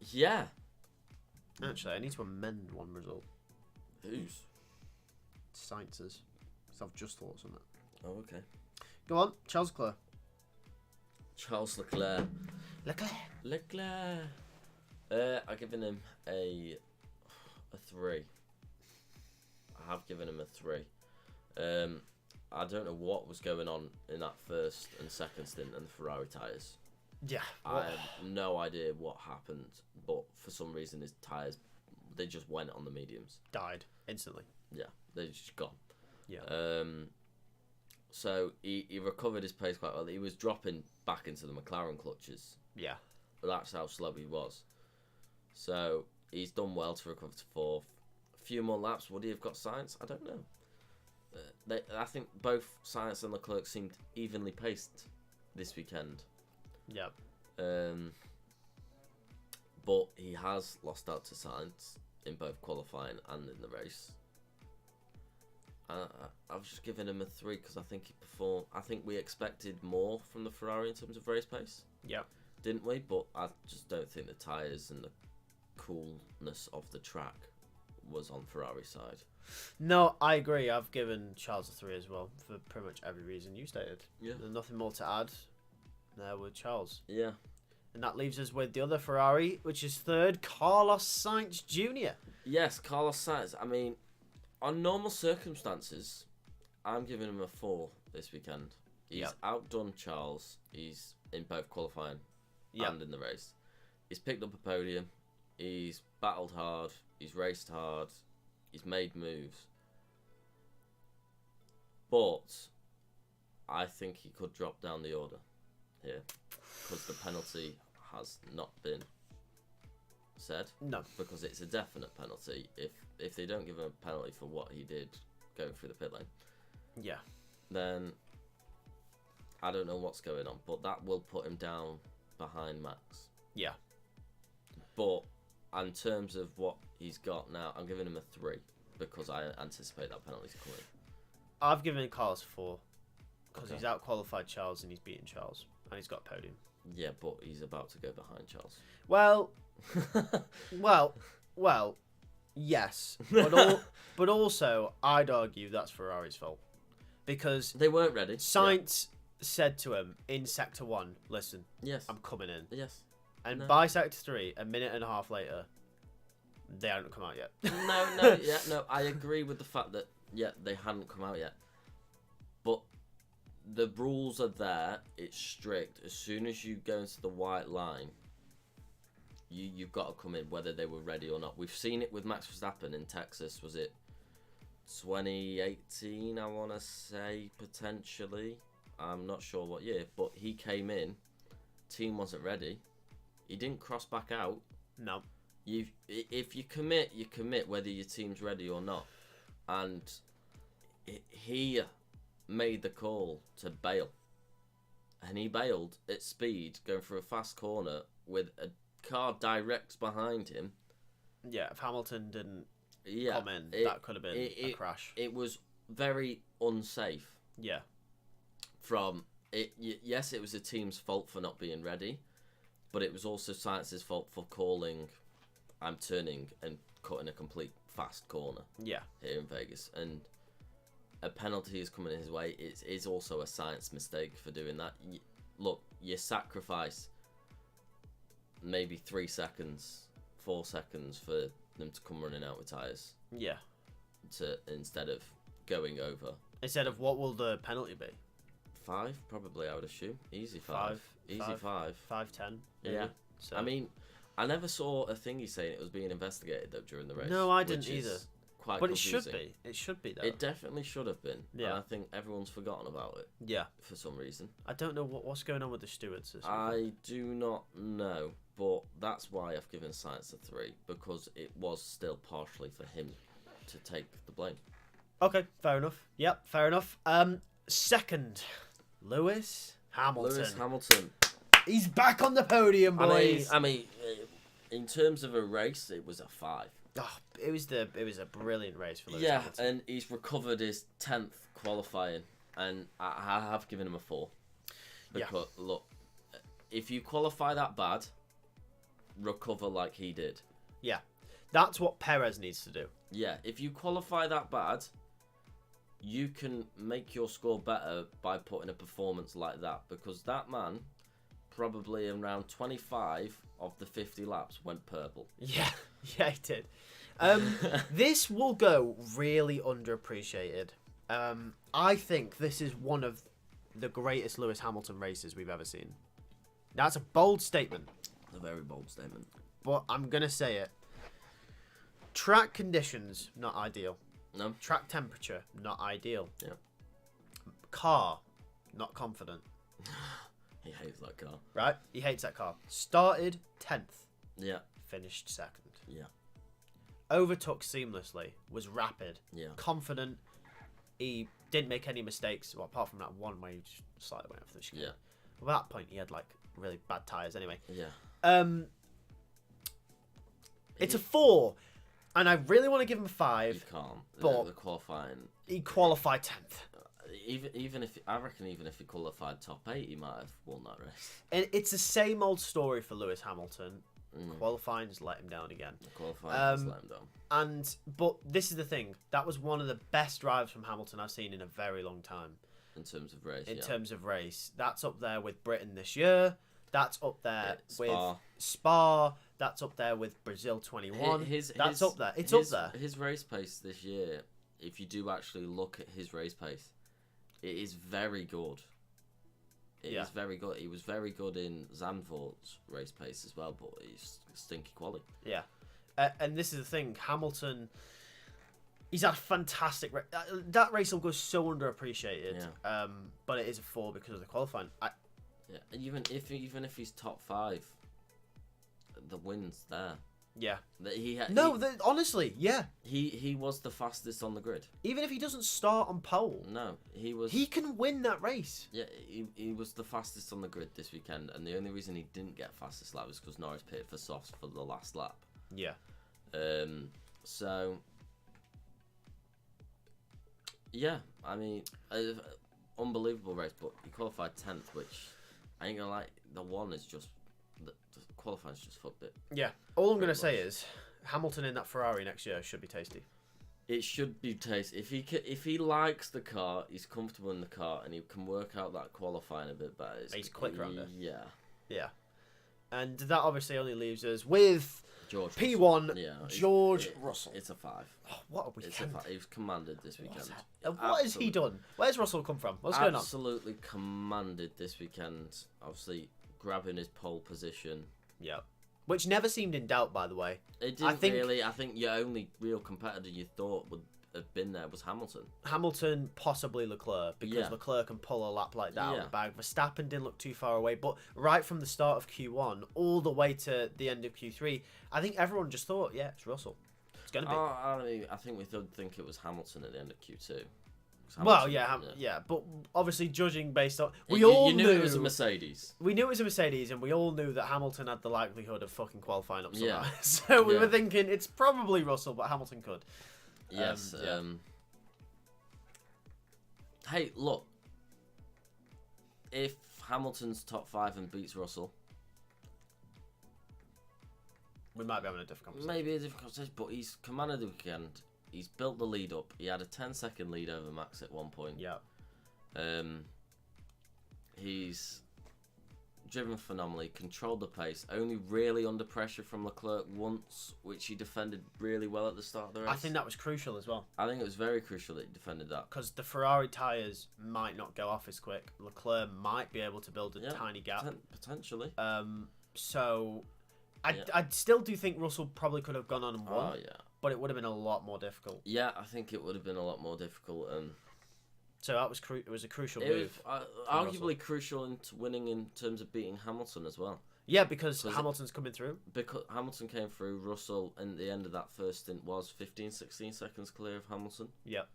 Yeah. Actually, I need to amend one result. Whose? Sainz's. So I've just thought something. Oh, okay. Go on, Charles Leclerc. Charles Leclerc. Leclerc. I've given him a 3. I have given him a 3. I don't know what was going on in that first and second stint in the Ferrari tyres. Yeah. I have no idea what happened, but for some reason his tyres, they just went on the mediums. Died instantly. Yeah, they're just gone. Yeah. So he recovered his pace quite well. He was dropping back into the McLaren clutches. Yeah. But that's how slow he was. So he's done well to recover to 4th. A few more laps, would he have got Sainz? I don't know. I think both Sainz and Leclerc seemed evenly paced this weekend. Yeah. But he has lost out to Sainz in both qualifying and in the race. I've just given him a 3 because I think he performed. I think we expected more from the Ferrari in terms of race pace. Yeah. Didn't we? But I just don't think the tyres and the coolness of the track was on Ferrari's side. No, I agree. I've given Charles a 3 as well for pretty much every reason you stated. Yeah. There's nothing more to add there with Charles. Yeah. And that leaves us with the other Ferrari, which is 3rd, Carlos Sainz Jr. Yes, Carlos Sainz. I mean, on normal circumstances, I'm giving him a 4 this weekend. He's outdone Charles. He's in both qualifying and in the race. He's picked up a podium. He's battled hard. He's raced hard. He's made moves. But I think he could drop down the order here because the penalty has not been said. No. Because it's a definite penalty. If they don't give him a penalty for what he did going through the pit lane, Yeah. then I don't know what's going on. But that will put him down behind Max. Yeah. But in terms of what he's got now, I'm giving him a 3 because I anticipate that penalty's coming. I've given Carlos 4 because Okay. he's out-qualified Charles and he's beaten Charles. And he's got a podium. Yeah, but he's about to go behind Charles. Well, yes. But also, I'd argue that's Ferrari's fault. Because They weren't ready. Sainz said to him in Sector 1, listen, Yes. I'm coming in. Yes. And No. by Sector 3, a minute and a half later, they hadn't come out yet. No, I agree with the fact that, they hadn't come out yet. But the rules are there, it's strict. As soon as you go into the white line, you've got to come in, whether they were ready or not. We've seen it with Max Verstappen in Texas, was it 2018, I want to say, potentially. I'm not sure what year, but he came in, team wasn't ready. He didn't cross back out. No. If you commit, you commit, whether your team's ready or not. And he made the call to bail. And he bailed at speed, going through a fast corner with a car direct behind him. Yeah, if Hamilton didn't come in, that could have been a crash. It was very unsafe. Yeah. Yes, it was the team's fault for not being ready, but it was also Sainz's fault for calling, I'm turning and cutting a complete fast corner. Yeah. Here in Vegas, and a penalty is coming his way. It is also a Sainz mistake for doing that. Look, you sacrifice maybe 3 seconds, 4 seconds for them to come running out with tyres. Yeah. Instead of going over. Instead of what will the penalty be? 5, probably, I would assume. Easy 5. Easy 5. 5-10. Yeah. So I mean, I never saw a thingy saying it was being investigated though during the race. No, I didn't either. Quite but confusing. it should be. It should be though. It definitely should have been. Yeah. And I think everyone's forgotten about it. Yeah. For some reason. I don't know what's going on with the stewards this I do not know, but that's why I've given Sainz a 3, because it was still partially for him to take the blame. Okay, fair enough. Yep, fair enough. Second, Lewis Hamilton. Lewis Hamilton. He's back on the podium, boys. I mean, in terms of a race, it was a 5. Oh, it was a brilliant race for Lewis Yeah, Hamilton. and he's recovered his 10th qualifying, and I have given him a 4. Because, look, if you qualify that bad, recover like he did. Yeah, that's what Perez needs to do. Yeah, if you qualify that bad, you can make your score better by putting a performance like that, because that man, probably around 25 of the 50 laps, went purple. Yeah, he did. This will go really underappreciated. I think this is one of the greatest Lewis Hamilton races we've ever seen. That's a bold statement. A very bold statement. But I'm going to say it. Track conditions, not ideal. No? Track temperature, not ideal. Yeah. Car, not confident. He hates that car. Right? He hates that car. Started 10th. Yeah. Finished 2nd. Yeah. Overtook seamlessly. Was rapid. Yeah. Confident. He didn't make any mistakes. Well, apart from that one where he just slightly went off the chicane. Yeah. Well, at that point, he had like really bad tyres anyway. Yeah. It's a 4. And I really want to give him a 5. You can't. But the qualifying. he qualified 10th. Even if I reckon, even if he qualified top 8, he might have won that race. And it's the same old story for Lewis Hamilton. Qualifying just let him down again. Qualifying just let him down. But this is the thing. That was one of the best drives from Hamilton I've seen in a very long time. In terms of race. In terms of race, that's up there with Britain this year. That's up there with Spa. That's up there with Brazil 21. That's up there. It's up there. His race pace this year, if you do actually look at his race pace, it is very good. It is very good. He was very good in Zandvoort's race pace as well, but he's stinky quality. Yeah. And this is the thing. Hamilton, he's had a fantastic race. That race will go so underappreciated. Yeah. But it is a 4 because of the qualifying. Yeah, even if he's top 5, the win's there. Yeah. That he had. No, honestly, yeah. He was the fastest on the grid. Even if he doesn't start on pole, No, he was. he can win that race. Yeah, he was the fastest on the grid this weekend, and the only reason he didn't get fastest lap was because Norris pitted for softs for the last lap. Yeah. So. Yeah, I mean, unbelievable race, but he qualified 10th, which I ain't gonna lie, the one is just. The qualifying's just fucked it. Yeah. All I'm going to say is Hamilton in that Ferrari next year should be tasty. It should be tasty. If he likes the car, he's comfortable in the car, and he can work out that qualifying a bit better. He's quick round it. Yeah. Yeah. And that obviously only leaves us with George P1, Russell. Yeah, George Russell. It's a 5. Oh, what a weekend. He was commanded this weekend. What has he done? Where's Russell come from? What's going on? Absolutely commanded this weekend. Obviously, grabbing his pole position. Yeah. Which never seemed in doubt, by the way. It didn't really. I think your only real competitor you thought would have been there was Hamilton. Hamilton, possibly Leclerc, because Leclerc can pull a lap like that out of the bag. Verstappen didn't look too far away, but right from the start of Q1 all the way to the end of Q3, I think everyone just thought, yeah, it's Russell. It's going to be. I think we did think it was Hamilton at the end of Q2. Well, yeah, but obviously judging based on you knew it was a Mercedes. We knew it was a Mercedes, and we all knew that Hamilton had the likelihood of fucking qualifying up somehow. So we were thinking it's probably Russell, but Hamilton could. Yes. Hey, look. If Hamilton's top 5 and beats Russell, we might be having a different conversation. Maybe a different conversation, but he's commanded the weekend. He's built the lead up. He had a 10-second lead over Max at one point. Yeah. He's driven phenomenally, controlled the pace, only really under pressure from Leclerc once, which he defended really well at the start of the race. I think that was crucial as well. I think it was very crucial that he defended that. Because the Ferrari tyres might not go off as quick. Leclerc might be able to build a tiny gap. Potentially. So I still do think Russell probably could have gone on and won. Oh, yeah. But it would have been a lot more difficult. Yeah, I think it would have been a lot more difficult. So that was it was a crucial move. Arguably crucial into winning in terms of beating Hamilton as well. Yeah, because Hamilton's coming through. Because Hamilton came through, Russell, and the end of that first stint was 15-16 seconds clear of Hamilton. Yep.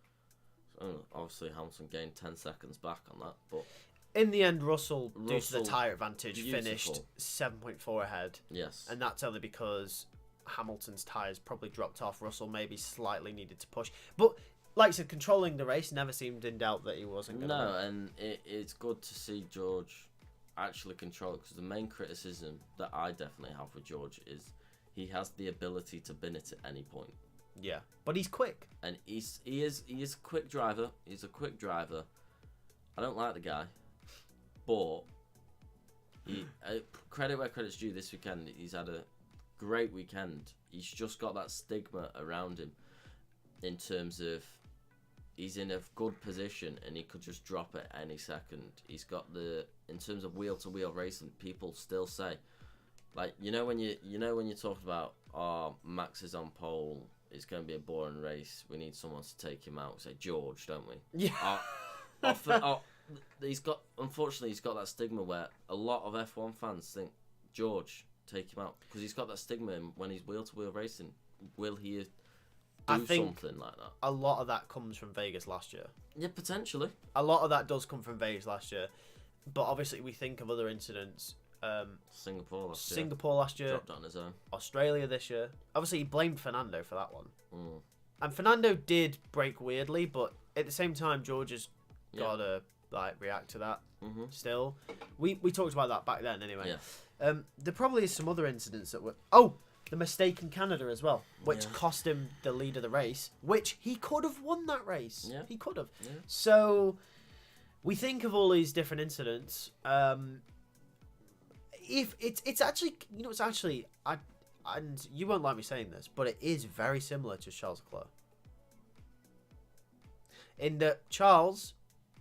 So obviously, Hamilton gained 10 seconds back on that. But in the end, Russell due to the tyre advantage, finished 7.4 ahead. Yes. And that's only because Hamilton's tyres probably dropped off. Russell maybe slightly needed to push. But like I said, controlling the race never seemed in doubt that he wasn't going to win. And it's good to see George actually control it, because the main criticism that I definitely have with George is he has the ability to bin it at any point. Yeah, but he's quick. And he is a quick driver. He's a quick driver. I don't like the guy, but credit where credit's due. This weekend, he's had a great weekend. He's just got that stigma around him in terms of he's in a good position and he could just drop it any second. He's got in terms of wheel to wheel racing, people still say, like, when you talk about, Max is on pole, it's going to be a boring race, we need someone to take him out. We say George, don't we? Yeah. Unfortunately he's got that stigma where a lot of F1 fans think, George, take him out, because he's got that stigma, and when he's wheel to wheel racing, will he do something like that? A lot of that comes from Vegas last year. Yeah, potentially. A lot of that does come from Vegas last year, but obviously we think of other incidents. Singapore last year. Dropped on his own. Australia this year. Obviously he blamed Fernando for that one. And Fernando did brake weirdly, but at the same time George has got to react to that. Still, we talked about that back then anyway. Yeah. There probably is some other incidents that were the mistake in Canada as well, which cost him the lead of the race, which he could have won that race. Yeah. He could have. Yeah. So we think of all these different incidents. If it's actually, and you won't like me saying this, but it is very similar to Charles Leclerc. In that Charles,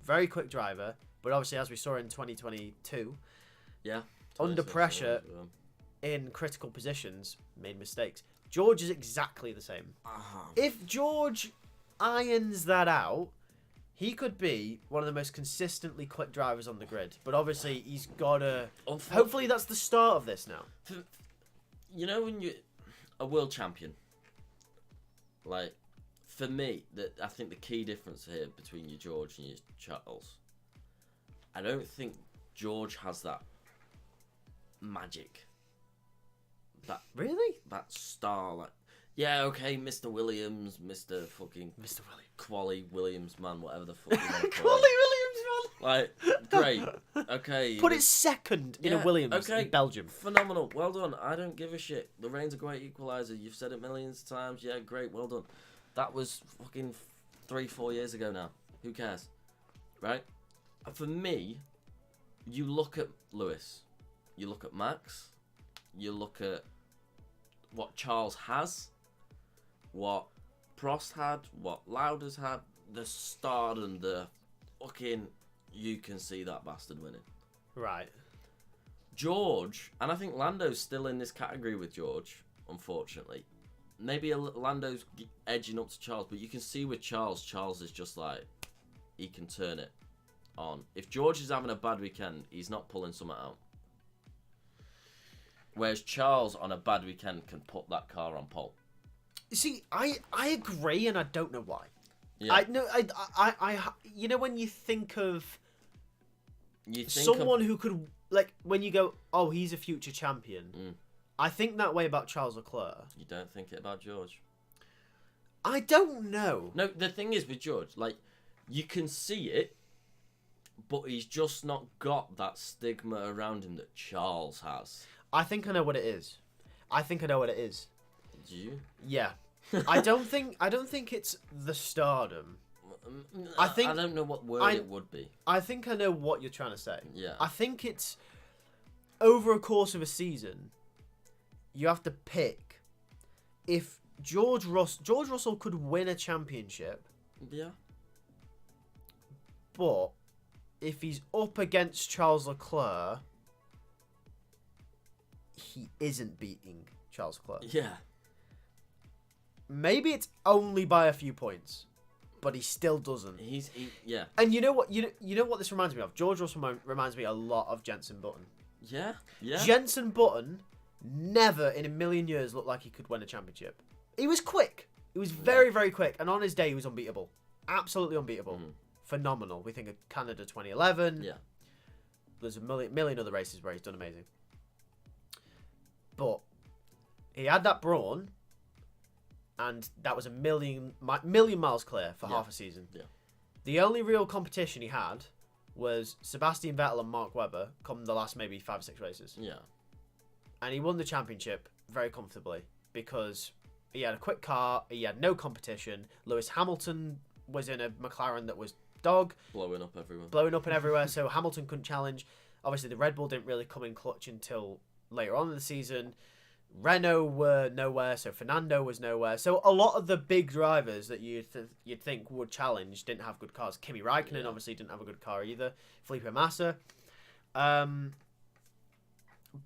very quick driver, but obviously as we saw in 2022, under pressure in critical positions, made mistakes. George is exactly the same. If George irons that out, he could be one of the most consistently quick drivers on the grid. But obviously, he's got to... Hopefully, that's the start of this now. a world champion. Like, for me, I think the key difference here between your George and your Charles, I don't think George has that magic. Really? That star, like, yeah, okay, Mr. Williams, Mr. fucking Mr. Williams. Quali Williams, man, whatever the fuck you want to call Quali it. Williams, man. Like, great. Okay. Put it second in a Williams in Belgium. Phenomenal. Well done. I don't give a shit. The rain's a great equaliser. You've said it millions of times. Yeah, great. Well done. That was fucking 3-4 years ago now. Who cares? Right? For me, you look at Lewis. You look at Max. You look at what Charles has. What Prost had. What Lauda's had. The stardom, the fucking... You can see that bastard winning. Right. George, and I think Lando's still in this category with George, unfortunately. Maybe Lando's edging up to Charles, but you can see with Charles is just like, he can turn it on. If George is having a bad weekend, he's not pulling something out. Whereas Charles, on a bad weekend, can put that car on pole. See, I agree, and I don't know why. Yeah. You know, when you think of You think someone who could, like, when you go, oh, he's a future champion, I think that way about Charles Leclerc. You don't think it about George? I don't know. No, the thing is with George, like, you can see it, but he's just not got that stigma around him that Charles has. I think I know what it is. Do you? Yeah. I don't think it's the stardom. I don't know what word it would be. I think I know what you're trying to say. Yeah. I think it's over a course of a season, you have to pick if George Russell could win a championship. Yeah. But if he's up against Charles Leclerc, he isn't beating Charles Leclerc. Yeah. Maybe it's only by a few points, but he still doesn't. Yeah. And you know what? You know what this reminds me of? George Russell reminds me a lot of Jenson Button. Yeah. Yeah. Jenson Button never in a million years looked like he could win a championship. He was quick. He was very, very quick. And on his day, he was unbeatable. Absolutely unbeatable. Phenomenal. We think of Canada 2011. Yeah. There's a million other races where he's done amazing. But he had that brawn, and that was a million miles clear for half a season. Yeah. The only real competition he had was Sebastian Vettel and Mark Webber come the last maybe 5 or 6 races. Yeah. And he won the championship very comfortably because he had a quick car, he had no competition. Lewis Hamilton was in a McLaren that was dog. Blowing up everywhere, so Hamilton couldn't challenge. Obviously, the Red Bull didn't really come in clutch until later on in the season. Renault were nowhere, so Fernando was nowhere. So a lot of the big drivers that you'd think would challenge didn't have good cars. Kimi Raikkonen obviously didn't have a good car either. Felipe Massa. Button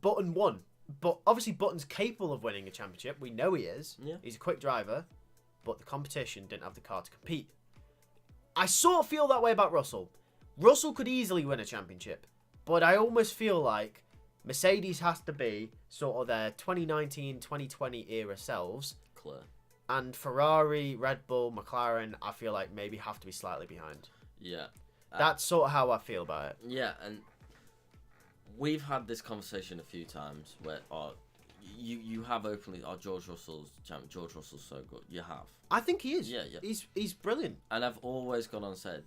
won. But obviously Button's capable of winning a championship. We know he is. Yeah. He's a quick driver. But the competition didn't have the car to compete. I sort of feel that way about Russell. Russell could easily win a championship. But I almost feel like Mercedes has to be sort of their 2019, 2020 era selves. Clear. And Ferrari, Red Bull, McLaren, I feel like maybe have to be slightly behind. Yeah. That's sort of how I feel about it. Yeah, and we've had this conversation a few times where you have openly, George Russell's champion. George Russell's so good. You have. I think he is. Yeah. He's brilliant. And I've always gone on and said,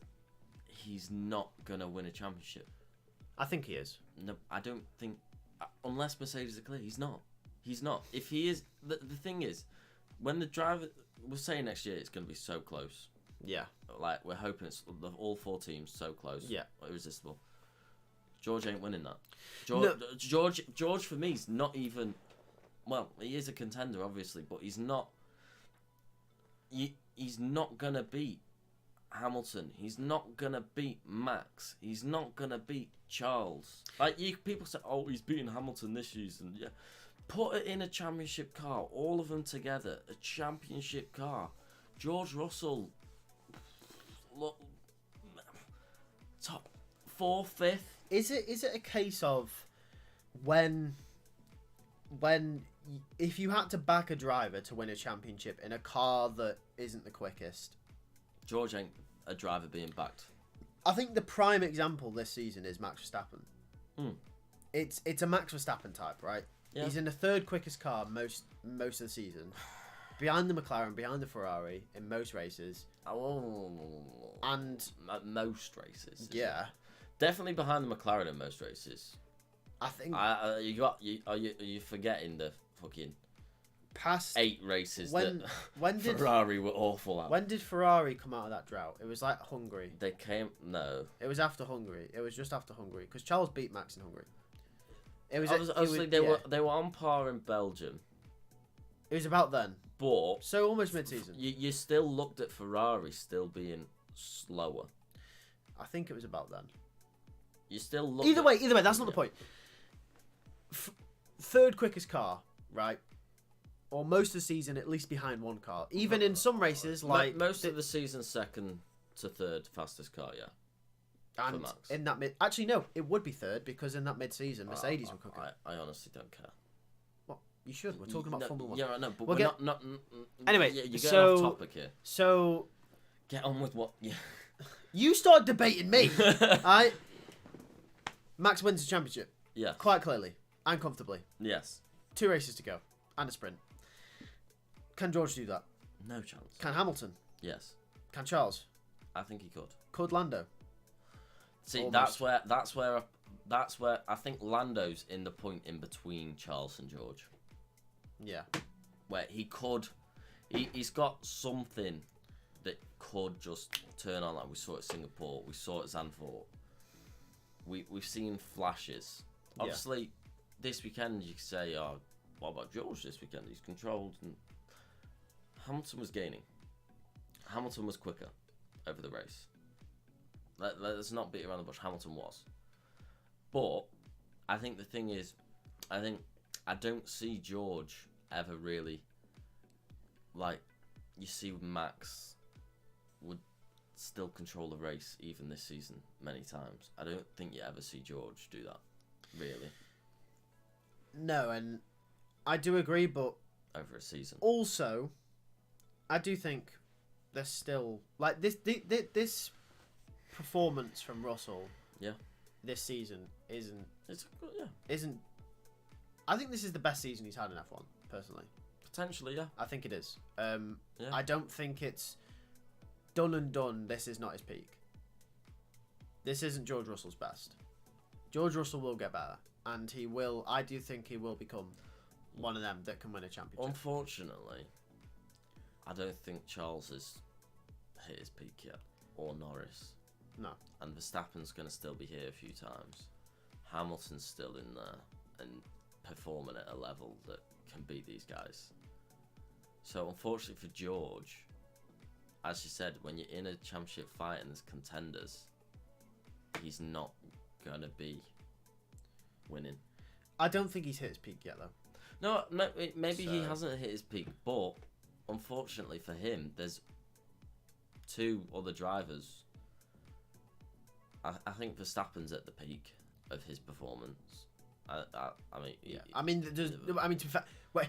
he's not going to win a championship. I think he is. No, I don't think... Unless Mercedes are clear, he's not. He's not. If he is... The thing is, when the driver... We're saying next year it's going to be so close. Yeah. Like, we're hoping it's all 4 teams so close. Yeah. Irresistible. George ain't winning that. George for me, is not even... Well, he is a contender, obviously, but he's not... He's not going to beat Hamilton. He's not going to beat Max. He's not going to beat Charles. Like, people say, oh, he's beating Hamilton this season. Yeah. Put it in a championship car. All of them together. A championship car. George Russell... Look, top 4th, 5th. Is it a case of when if you had to back a driver to win a championship in a car that isn't the quickest, George ain't a driver being backed. I think the prime example this season is Max Verstappen. It's a Max Verstappen type, right? Yeah. He's in the third quickest car most of the season, behind the McLaren, behind the Ferrari in most races. And most races. Yeah, definitely behind the McLaren in most races. I think. Are you forgetting the fucking past 8 races when did Ferrari were awful at? When did Ferrari come out of that drought? It was like Hungary. They came no. It was after Hungary. It was just after Hungary because Charles beat Max in Hungary. It was obviously they were on par in Belgium. It was about then, but so almost mid-season. You still looked at Ferrari still being slower. I think it was about then. You still looked. Either way, that's not the point. Third quickest car, right? Or most of the season, at least behind one car. Even in some races, like most of the season, second to third fastest car, yeah. And in that actually no, it would be third because in that mid-season, Mercedes were cooking. I honestly don't care. Well, you should. We're talking about Formula 1. Yeah, I know, but we're not. Anyway, you're getting off topic here. So get on with what. Yeah. You start debating me. Alright. Max wins the championship. Yeah. Quite clearly and comfortably. Yes. 2 races to go and a sprint. Can George do that? No chance. Can Hamilton? Yes. Can Charles? I think he could. Could Lando? See, almost. that's where I think Lando's in the point in between Charles and George. Yeah. Where he's got something that could just turn on, like we saw at Singapore, we saw at Zandvoort. We've seen flashes. Obviously, this weekend you could say, "Oh, what about George this weekend? He's controlled." And Hamilton was gaining. Hamilton was quicker over the race. Let's not beat around the bush. Hamilton was, but I think the thing is, I don't see George ever really like you see Max would still control the race even this season many times. I don't think you ever see George do that, really. No, and I do agree, but over a season. Also, I do think there's still like this performance from Russell. Yeah. This season isn't. Isn't. I think this is the best season he's had in F1 personally. Potentially, yeah. I think it is. Yeah. I don't think it's done and done. This is not his peak. This isn't George Russell's best. George Russell will get better, and he will. I do think he will become one of them that can win a championship. Unfortunately, I don't think Charles has hit his peak yet, or Norris. No. And Verstappen's going to still be here a few times. Hamilton's still in there and performing at a level that can beat these guys. So unfortunately for George, as you said, when you're in a championship fight and there's contenders, he's not going to be winning. I don't think he's hit his peak yet, though. No, maybe he hasn't hit his peak, but unfortunately for him, there's 2 other drivers. I think Verstappen's at the peak of his performance. I mean, yeah. I mean, to be fair, wait,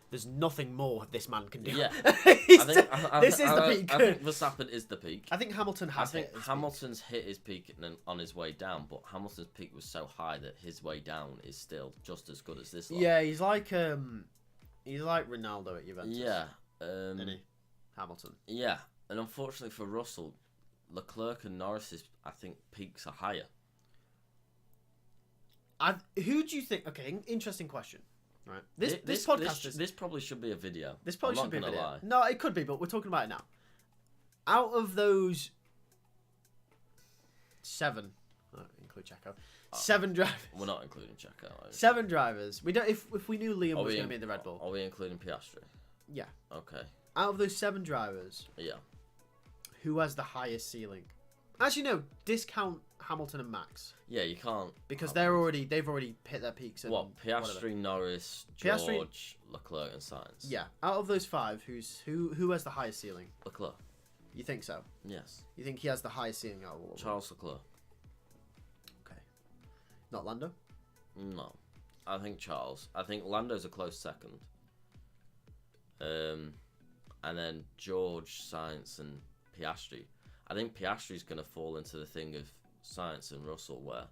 there's nothing more this man can do. Yeah, this is the peak. I think Verstappen is the peak. I think Hamilton has. I think Hamilton's hit his peak on his way down, but Hamilton's peak was so high that his way down is still just as good as this one. Yeah, he's like Ronaldo at Juventus. Yeah, isn't he? Hamilton. Yeah, and unfortunately for Russell, Leclerc and Norris's, I think, peaks are higher. Who do you think? Okay, interesting question. Right, this podcast this probably should be a video. This probably should be a video. Lie. No, it could be, but we're talking about it now. Out of those 7, include Checo, 7 drivers. We're not including Checo. 7 drivers. We don't. If we knew Liam was going to be in the Red Bull. Are we including Piastri? Yeah. Okay. Out of those 7 drivers. Yeah. Who has the highest ceiling? Actually, no. Discount Hamilton and Max. Yeah, you can't because they've already hit their peaks. And Piastri, whatever. Norris, George, Leclerc, and Sainz. Yeah. Out of those 5, who has the highest ceiling? Leclerc. You think so? Yes. You think he has the highest ceiling out of all of them? Charles Leclerc. Okay. Not Lando? No. I think Charles. I think Lando's a close second. And then George, Sainz, and Piastri. I think Piastri's going to fall into the thing of Sainz and Russell, where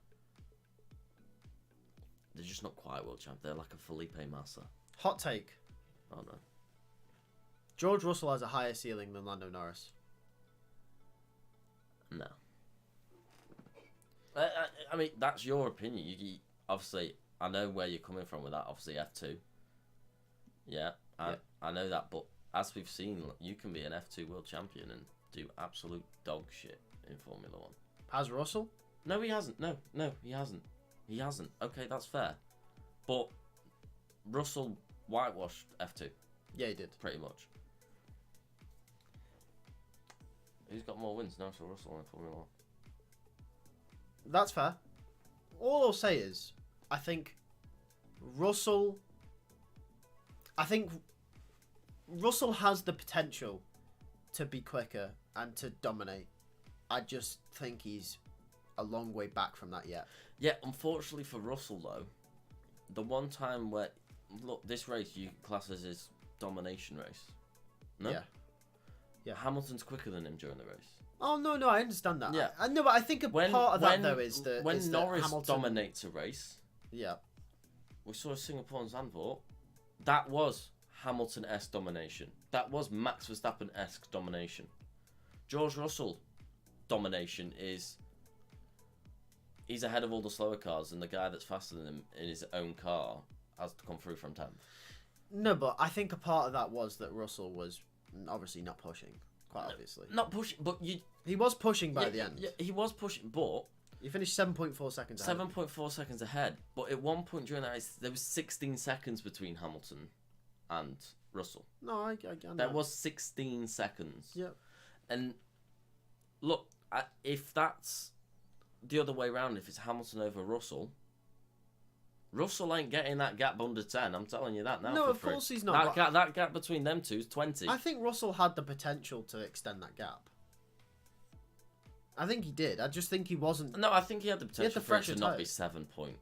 they're just not quite world champ. They're like a Felipe Massa. Hot take. Oh no. George Russell has a higher ceiling than Lando Norris. No. I mean, that's your opinion. You obviously, I know where you're coming from with that. Obviously, F2. Yeah, I know that. But as we've seen, you can be an F2 world champion and do absolute dog shit in Formula 1. Has Russell? No, he hasn't. No, he hasn't. He hasn't. Okay, that's fair. But Russell whitewashed F2. Yeah, he did. Pretty much. Who's got more wins, Norris or Russell in Formula 1? That's fair. All I'll say is, I think Russell has the potential to be quicker and to dominate. I just think he's a long way back from that yet. Yeah, unfortunately for Russell, though, the one time where... Look, this race you class as his domination race. No? Yeah. Hamilton's quicker than him during the race. Oh, no, I understand that. Yeah. I know, but I think part of that, though, is that... When is Norris that Hamilton... dominates a race... Yeah. We saw Singapore and Zandvoort. That was Hamilton-esque domination. That was Max Verstappen-esque domination. George Russell domination is... He's ahead of all the slower cars, and the guy that's faster than him in his own car has to come through from 10th. No, but I think a part of that was that Russell was obviously not pushing, quite obviously. Not pushing, but he was pushing by the end. Yeah, he was pushing, but... He finished 7.4 seconds ahead. 7.4 seconds ahead. But at one point during that race, there was 16 seconds between Hamilton and Russell. No, I know. There was 16 seconds. Yeah. And look, if that's the other way around, if it's Hamilton over Russell ain't getting that gap under 10. I'm telling you that now. No, of course he's not. That gap between them two is 20. I think Russell had the potential to extend that gap. I think he did. I just think he wasn't. No, I think he had the potential for it to not be 7 point.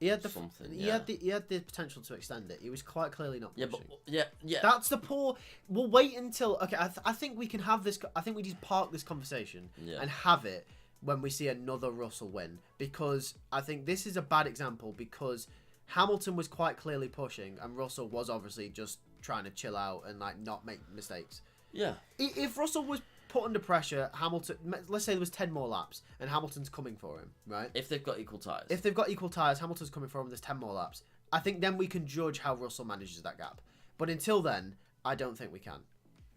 He had the something. He had the potential to extend it. He was quite clearly not pushing. Yeah. That's the poor. We'll wait until. Okay, I think we can have this. I think we just park this conversation and have it when we see another Russell win, because I think this is a bad example, because Hamilton was quite clearly pushing and Russell was obviously just trying to chill out and like not make mistakes. Yeah. If Russell was put under pressure, Hamilton, let's say there was 10 more laps and Hamilton's coming for him, right? If they've got equal tyres. If they've got equal tyres, Hamilton's coming for him, there's 10 more laps. I think then we can judge how Russell manages that gap. But until then, I don't think we can.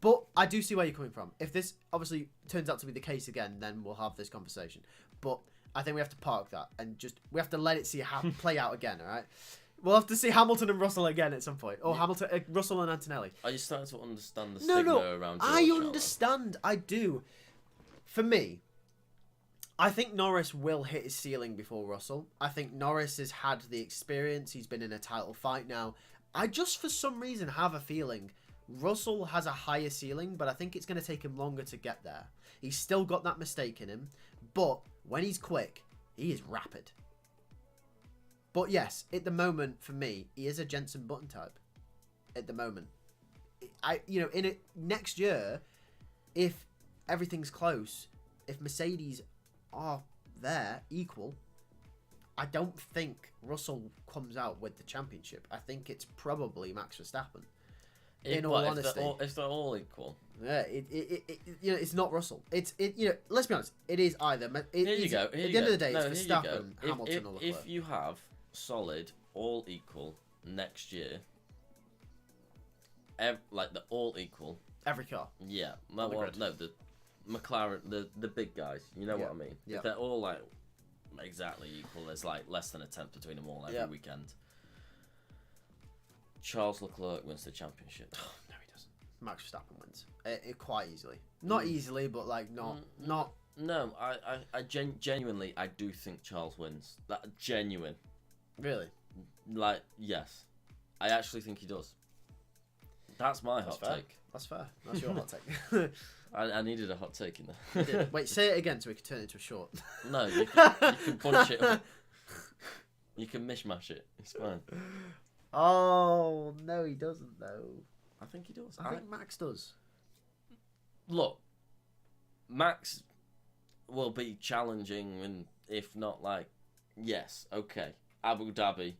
But I do see where you're coming from. If this obviously turns out to be the case again, then we'll have this conversation. But I think we have to park that and we have to let it play out again, all right? We'll have to see Hamilton and Russell again at some point. Or Russell and Antonelli. Are you starting to understand the stigma around George? I understand. I do. For me, I think Norris will hit his ceiling before Russell. I think Norris has had the experience. He's been in a title fight now. I just, for some reason, have a feeling Russell has a higher ceiling, but I think it's going to take him longer to get there. He's still got that mistake in him, but when he's quick, he is rapid. But yes, at the moment, for me, he is a Jensen Button type. At the moment. Next year, if everything's close, if Mercedes are there, equal, I don't think Russell comes out with the championship. I think it's probably Max Verstappen. In all honesty, if they're all equal, yeah, it's not Russell. Let's be honest, it is either. At the end of the day, it's Verstappen, Hamilton, or Leclerc. If you have solid all equal next year, like the all equal every car. Yeah, the McLaren, the big guys. You know what I mean? Yeah. If they're all like exactly equal, there's like less than a tenth between them all every weekend. Charles Leclerc wins the championship. No, he doesn't. Max Verstappen wins. Quite easily. Not easily, but like not. No, I genuinely, I do think Charles wins. That genuine. Really? Like, yes. I actually think he does. That's my hot take. That's fair. That's your hot take. I needed a hot take in there. Wait, say it again so we can turn it into a short. No, you can bunch it up. You can mishmash it. It's fine. Oh no, he doesn't though. I think he does. I think Max does. Look, Max will be challenging, and if not, like, yes, okay, Abu Dhabi,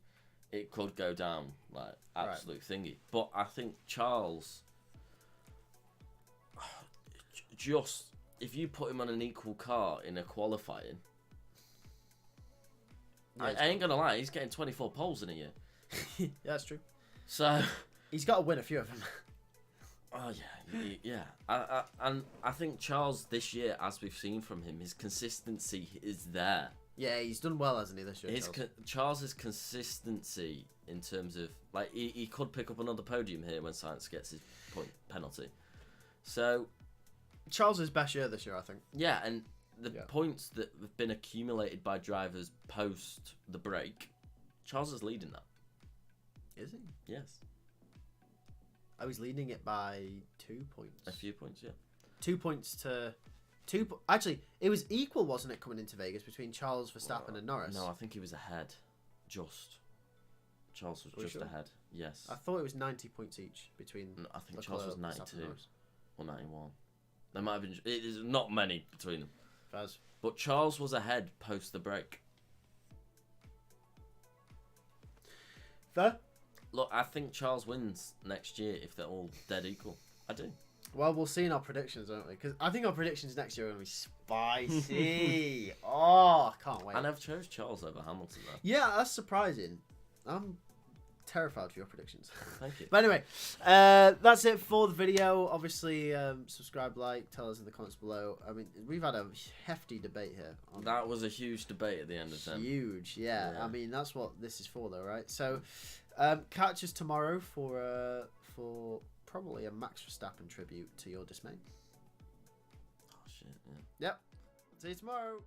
it could go down like absolute thingy. But I think Charles, just if you put him on an equal car in a qualifying, I ain't gonna lie, he's getting 24 poles in a year. Yeah, that's true. So he's got to win a few of them. Oh yeah. And I think Charles this year, as we've seen from him, his consistency is there. Yeah, he's done well, hasn't he, this year? Charles's consistency in terms of like he could pick up another podium here when Sainz gets his point penalty. So Charles' best year this year, I think. Yeah, and the points that have been accumulated by drivers post the break, Charles is leading that. Is he? Yes. Oh, he's leading it by 2 points. A few points, yeah. 2 points to... Actually, it was equal, wasn't it, coming into Vegas between Charles, Verstappen and Norris? No, I think he was ahead. Just. Charles was just ahead. Yes. I thought it was 90 points each between... No, I think Charles was 92 or 91. There might have been... It is not many between them. Faz. But Charles was ahead post the break. Fair? Look, I think Charles wins next year if they're all dead equal. I do. Well, we'll see in our predictions, won't we? Because I think our predictions next year are going to be spicy. Oh, I can't wait. And I've chose Charles over Hamilton, though. Yeah, that's surprising. I'm terrified for your predictions. Thank you. But anyway, that's it for the video. Obviously, subscribe, like, tell us in the comments below. I mean, we've had a hefty debate here. That was a huge debate at the end of them. Huge, yeah. I mean, that's what this is for, though, right? So, catch us tomorrow for probably a Max Verstappen tribute to your dismay. Oh, shit, yeah. Yep. See you tomorrow.